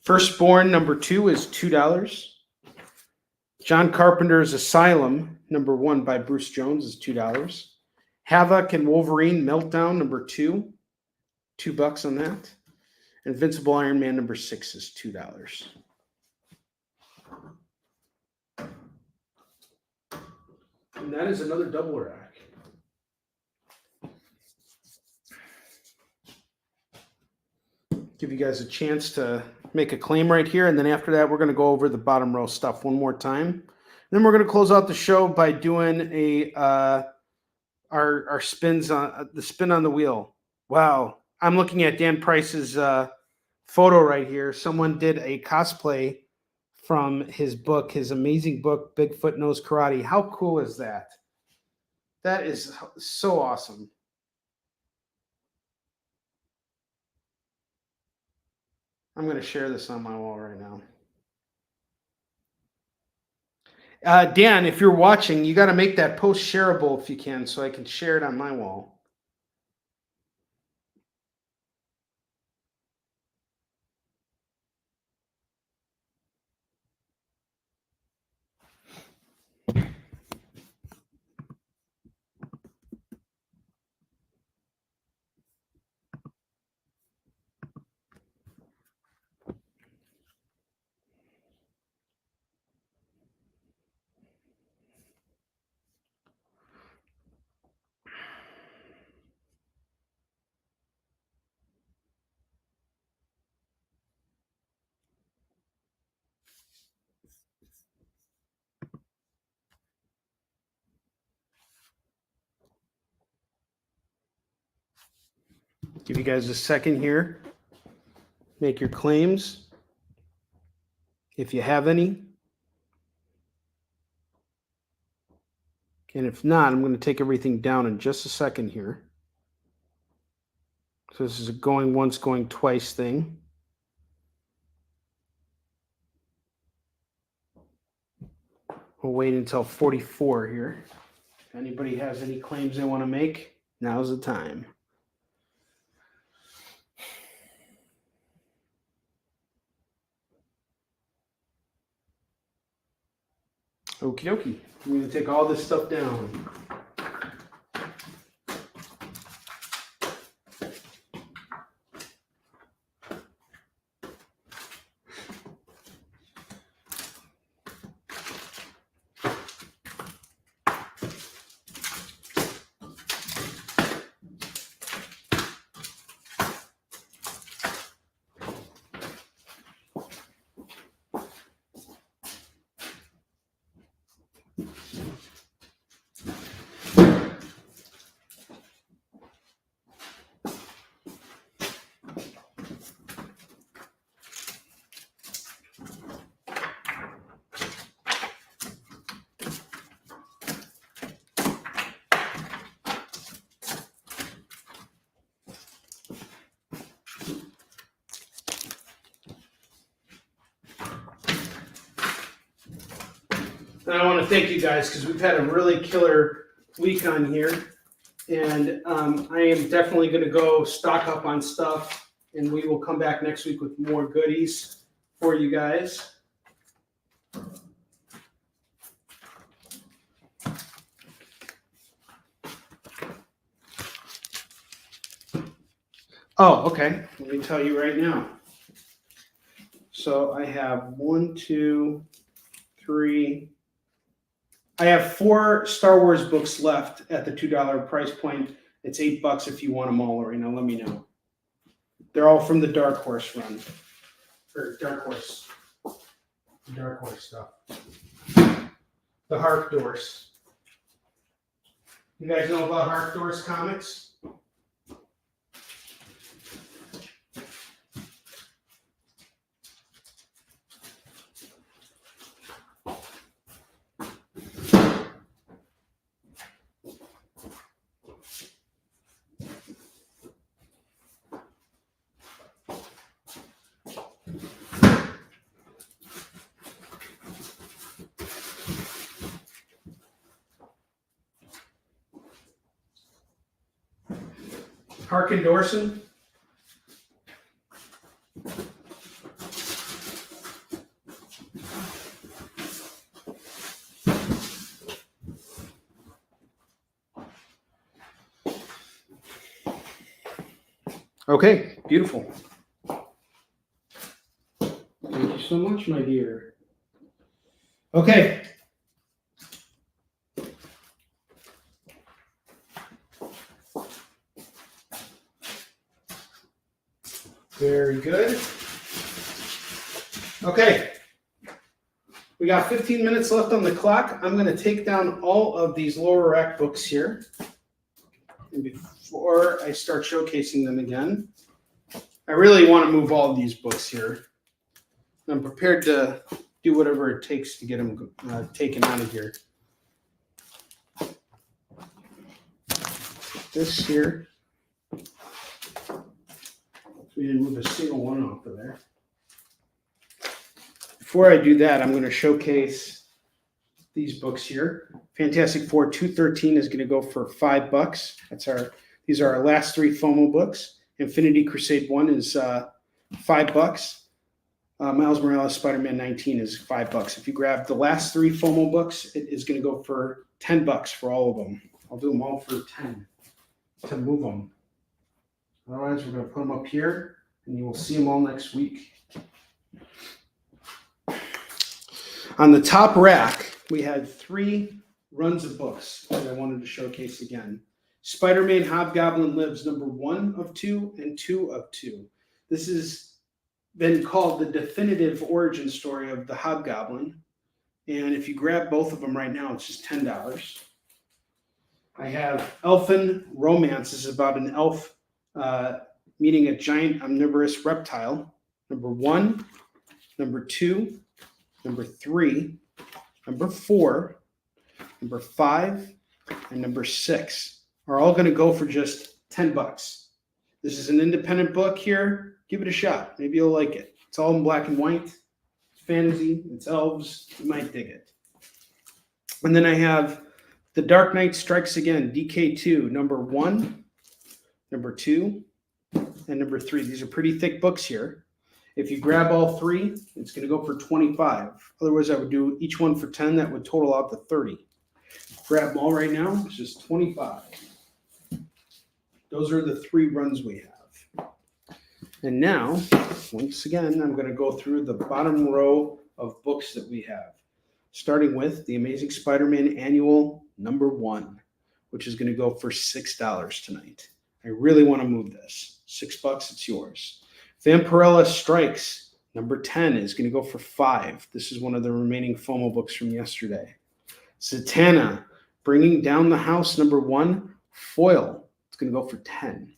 Firstborn number 2 is $2. John Carpenter's Asylum number 1 by Bruce Jones is $2. Havoc and Wolverine Meltdown number 2, $2 on that. Invincible Iron Man number 6 is $2. And that is another double rack. Give you guys a chance to make a claim right here. And then after that, we're going to go over the bottom row stuff one more time. And then we're going to close out the show by doing a our spins on the spin on the wheel. Wow. I'm looking at Dan Price's photo right here. Someone did a cosplay from his book, his amazing book, Bigfoot Knows Karate. How cool is that? That is so awesome. I'm going to share this on my wall right now. Dan, if you're watching, you got to make that post shareable if you can, so I can share it on my wall. Give you guys a second here. Make your claims, if you have any. And if not, I'm going to take everything down in just a second here. So this is a going once, going twice thing. We'll wait until 44 here. If anybody has any claims they want to make, now's the time. Okie dokie. I'm going to take all this stuff down. And I want to thank you guys because we've had a really killer week on here. And I am definitely going to go stock up on stuff. And we will come back next week with more goodies for you guys. Oh, okay. Let me tell you right now. So I have 1, 2, 3. I have 4 Star Wars books left at the $2 price point. It's $8 if you want them all, Lori. Now let me know. They're all from the Dark Horse run. Or Dark Horse. Dark Horse stuff. The Hark Doors. You guys know about Hark Doors comics? Hark and Dorson. Okay, beautiful. Thank you so much, my dear. Okay. Very good. Okay. We got 15 minutes left on the clock. I'm going to take down all of these lower rack books here. And before I start showcasing them again, I really want to move all of these books here. I'm prepared to do whatever it takes to get them taken out of here. This here. We didn't move a single one off of there. Before I do that, I'm going to showcase these books here. Fantastic Four 213 is going to go for $5. These are our last 3 FOMO books. Infinity Crusade 1 is $5. Miles Morales Spider-Man 19 is $5. If you grab the last 3 FOMO books, it is going to go for $10 for all of them. I'll do them all for 10 to move them. Otherwise, we're going to put them up here, and you will see them all next week. On the top rack, we had 3 runs of books that I wanted to showcase again. Spider-Man Hobgoblin Lives, number 1 of 2 and 2 of 2. This has been called the definitive origin story of the Hobgoblin. And if you grab both of them right now, it's just $10. I have Elfin Romance. This is about an elf meeting a giant omnivorous reptile. Number 1, number 2, number 3, number 4, number 5, and number 6 are all going to go for just $10. This is an independent book here. Give it a shot. Maybe you'll like it. It's all in black and white. It's fantasy. It's elves. You might dig it. And then I have The Dark Knight Strikes Again, DK2, number 1, number 2, and number 3. These are pretty thick books here. If you grab all 3, it's going to go for $25. Otherwise, I would do each one for $10. That would total out to $30. Grab them all right now. It's just $25. Those are the 3 runs we have. And now, once again, I'm going to go through the bottom row of books that we have, starting with The Amazing Spider-Man Annual number 1, which is going to go for $6 tonight. I really want to move this. $6, it's yours. Vampirella Strikes number 10 is going to go for $5. This is one of the remaining FOMO books from yesterday. Zatanna, Bringing Down the House number 1, foil. It's going to go for $10.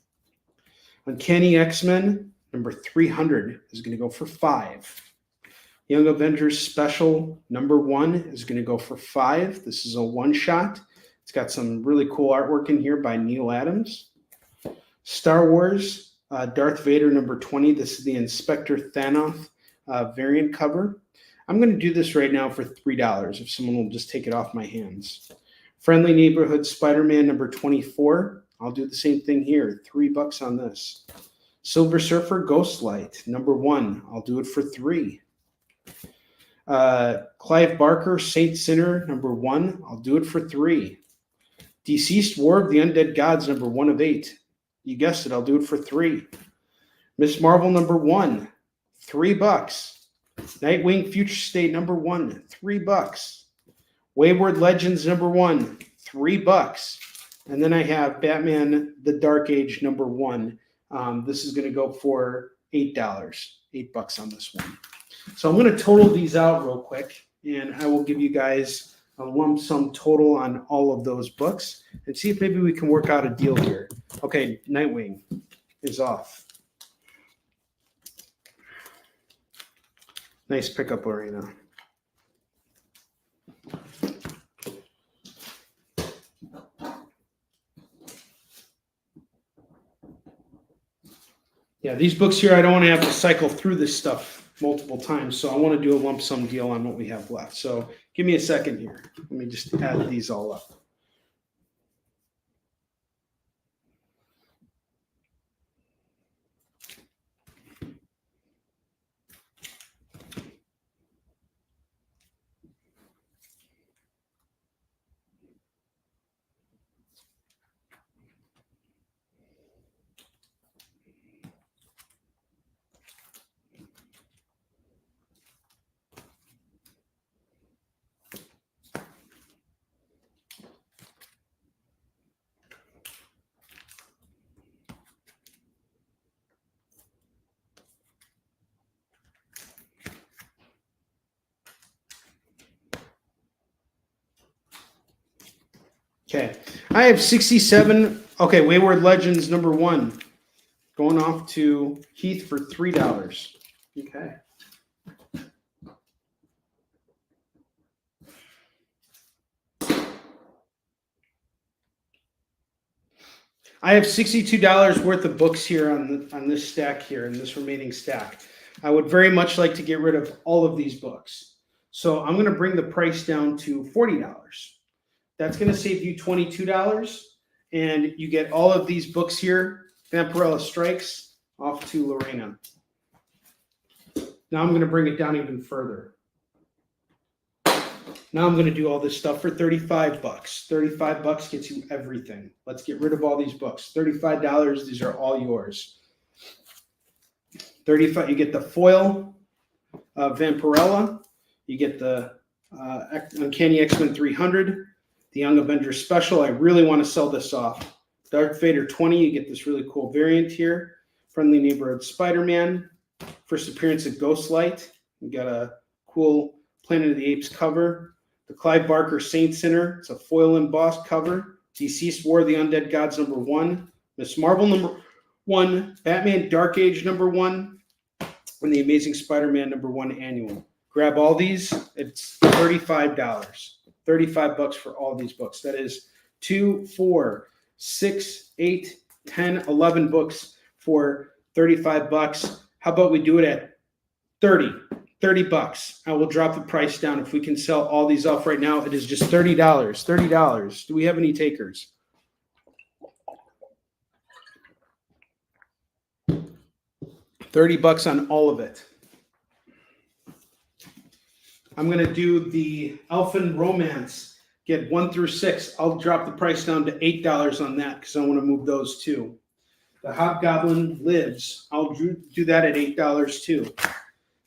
Uncanny X-Men number 300 is going to go for $5. Young Avengers Special number 1 is going to go for $5. This is a one-shot. It's got some really cool artwork in here by Neil Adams. Star Wars Darth Vader number 20. This is the Inspector Thanos variant cover. I'm going to do this right now for $3 if someone will just take it off my hands. Friendly Neighborhood Spider-Man number 24. I'll do the same thing here. $3 on this. Silver Surfer Ghostlight number 1. I'll do it for $3. Clive Barker Saint Sinner number 1. I'll do it for $3. Deceased War of the Undead Gods number 1 of 8. You guessed it. I'll do it for $3. Miss Marvel number 1. $3. Nightwing Future State number 1. $3. Wayward Legends number 1. $3. And then I have Batman The Dark Age number 1. This is going to go for $8. $8 on this one. So I'm going to total these out real quick, and I will give you guys a lump sum total on all of those books and see if maybe we can work out a deal here. Okay, Nightwing is off. Nice pickup, Arena. Yeah, these books here, I don't want to have to cycle through this stuff multiple times, so I want to do a lump sum deal on what we have left. So give me a second here. Let me just add these all up. Okay, I have 67. Okay, Wayward Legends number 1 going off to Heath for $3. Okay. I have $62 worth of books here on this stack here, in this remaining stack. I would very much like to get rid of all of these books. So I'm going to bring the price down to $40. That's going to save you $22, and you get all of these books here. Vampirella Strikes off to Lorena. Now I'm going to bring it down even further. Now I'm going to do all this stuff for $35. $35 gets you everything. Let's get rid of all these books. $35. These are all yours. $35. You get the foil Vampirella. You get the Uncanny X-Men 300. The Young Avengers Special, I really want to sell this off. Darth Vader 20, you get this really cool variant here. Friendly Neighborhood Spider-Man. First appearance of Ghostlight. You got a cool Planet of the Apes cover. The Clive Barker Saint Sinner. It's a foil embossed cover. Deceased War of the Undead Gods number 1. Miss Marvel number 1, Batman Dark Age #1, and The Amazing Spider-Man #1 annual. Grab all these. It's $35. $35 for all these books. That is 2, 4, 6, 8, 10, 11 books for $35. How about we do it at 30? $30. I will drop the price down. If we can sell all these off right now, it is just $30. $30. Do we have any takers? $30 on all of it. I'm going to do the Elfin Romance. Get 1 through 6. I'll drop the price down to $8 on that because I want to move those too. The Hobgoblin Lives. I'll do that at $8 too.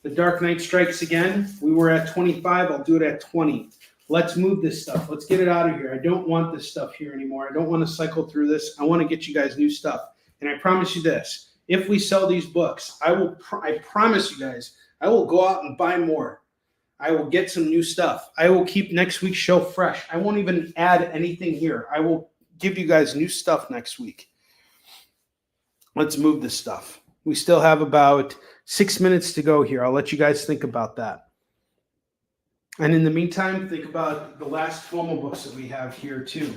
The Dark Knight Strikes Again. We were at 25. I'll do it at 20. Let's move this stuff. Let's get it out of here. I don't want this stuff here anymore. I don't want to cycle through this. I want to get you guys new stuff. And I promise you this. If we sell these books, I promise you guys, I will go out and buy more. I will get some new stuff. I will keep next week's show fresh. I won't even add anything here. I will give you guys new stuff next week. Let's move this stuff. We still have about 6 minutes to go here. I'll let you guys think about that. And in the meantime, think about the last FOMO books that we have here too.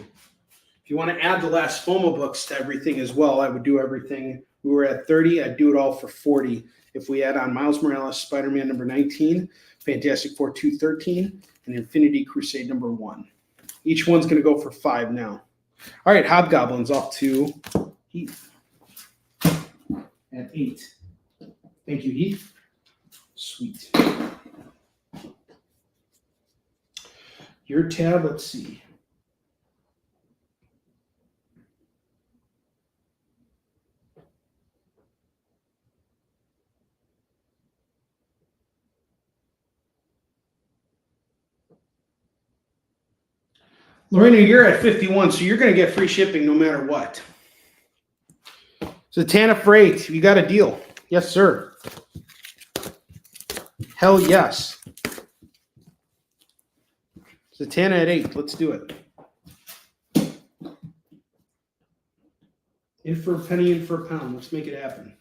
If you want to add the last FOMO books to everything as well, I would do everything. We were at 30. I'd do it all for 40. If we add on Miles Morales, Spider-Man #19, Fantastic Four 213, and Infinity Crusade #1. Each one's going to go for 5 now. All right, Hobgoblins off to Heath at 8. Thank you, Heath. Sweet. Your tab, let's see. Lorena, you're at 51, so you're going to get free shipping no matter what. Zatanna Freight, you got a deal. Yes, sir. Hell yes. Zatanna at 8. Let's do it. In for a penny, in for a pound. Let's make it happen.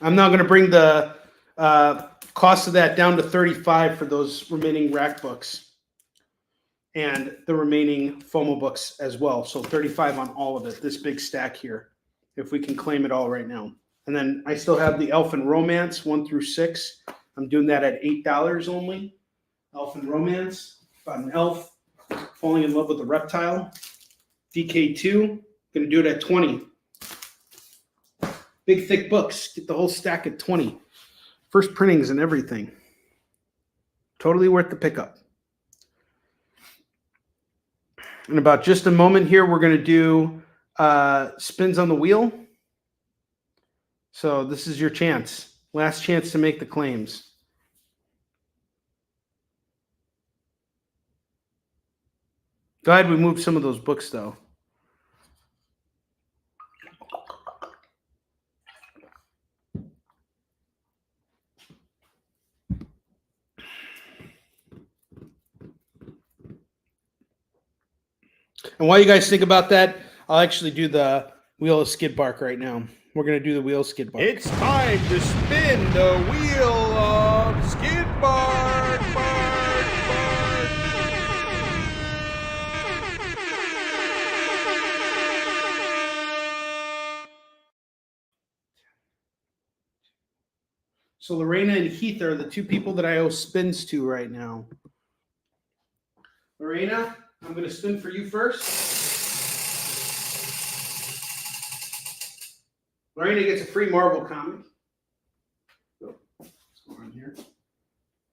I'm now going to bring the cost of that down to $35 for those remaining rack books and the remaining FOMO books as well. So $35 on all of it, this big stack here, if we can claim it all right now. And then I still have the Elfin Romance 1 through 6. I'm doing that at $8 only. Elfin Romance, about an elf falling in love with a reptile. DK2, going to do it at 20. Big, thick books. Get the whole stack at 20. First printings and everything. Totally worth the pickup. In about just a moment here, we're going to do spins on the wheel. So this is your chance. Last chance to make the claims. Glad we moved some of those books, though. And while you guys think about that, I'll actually do the wheel of skid bark right now. We're going to do the wheel of skid bark. It's time to spin the wheel of skid bark, bark, bark. So Lorena and Heath are the two people that I owe spins to right now. Lorena, I'm going to spin for you first. Lorena gets a free Marvel comic. So, let's go on here.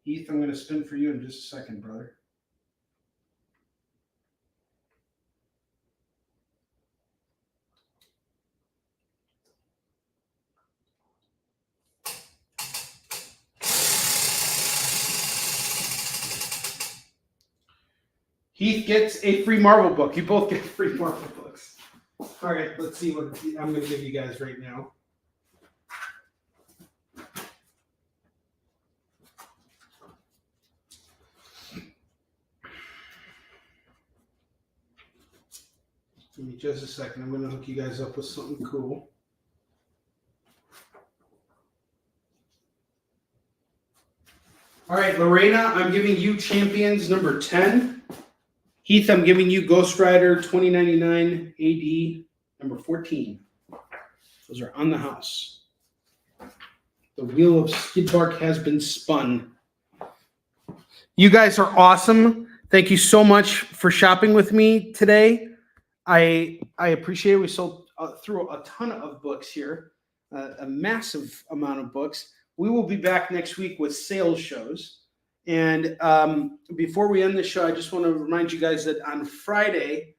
Heath, I'm going to spin for you in just a second, brother. Heath gets a free Marvel book. You both get free Marvel books. All right, let's see what I'm going to give you guys right now. Give me just a second. I'm going to hook you guys up with something cool. All right, Lorena, I'm giving you Champions number 10. Heath, I'm giving you Ghost Rider 2099 AD number 14. Those are on the house. The wheel of skid bark has been spun. You guys are awesome. Thank you so much for shopping with me today. I appreciate it. We sold through a ton of books here, a massive amount of books. We will be back next week with sales shows. And before we end the show, I just want to remind you guys that on Friday,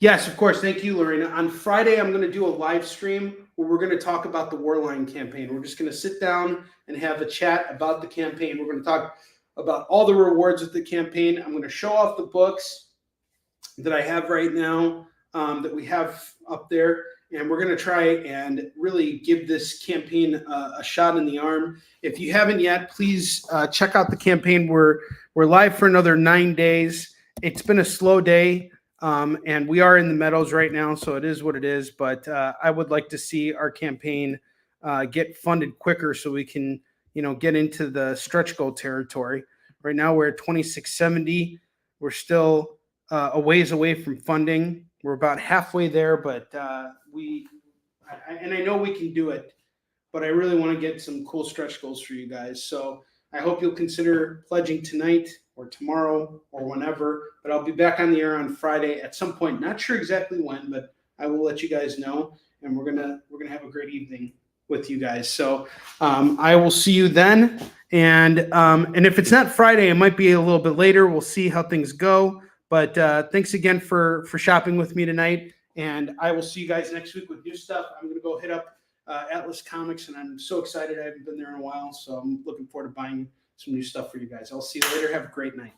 yes, of course. Thank you, Lorena. On Friday, I'm going to do a live stream where we're going to talk about the Warline campaign. We're just going to sit down and have a chat about the campaign. We're going to talk about all the rewards of the campaign. I'm going to show off the books that I have right now that we have up there. And we're going to try and really give this campaign a shot in the arm. If you haven't yet, please check out the campaign. We're live for another 9 days. It's been a slow day, and we are in the meadows right now, so it is what it is. But I would like to see our campaign get funded quicker so we can, get into the stretch goal territory. Right now we're at 2670. We're still a ways away from funding. We're about halfway there, but I know we can do it, but I really want to get some cool stretch goals for you guys. So I hope you'll consider pledging tonight or tomorrow or whenever, but I'll be back on the air on Friday at some point. Not sure exactly when, but I will let you guys know, and we're gonna have a great evening with you guys. So I will see you then, and if it's not Friday, it might be a little bit later. We'll see how things go. But thanks again for shopping with me tonight. And I will see you guys next week with new stuff. I'm going to go hit up Atlas Comics, and I'm so excited. I haven't been there in a while, so I'm looking forward to buying some new stuff for you guys. I'll see you later. Have a great night.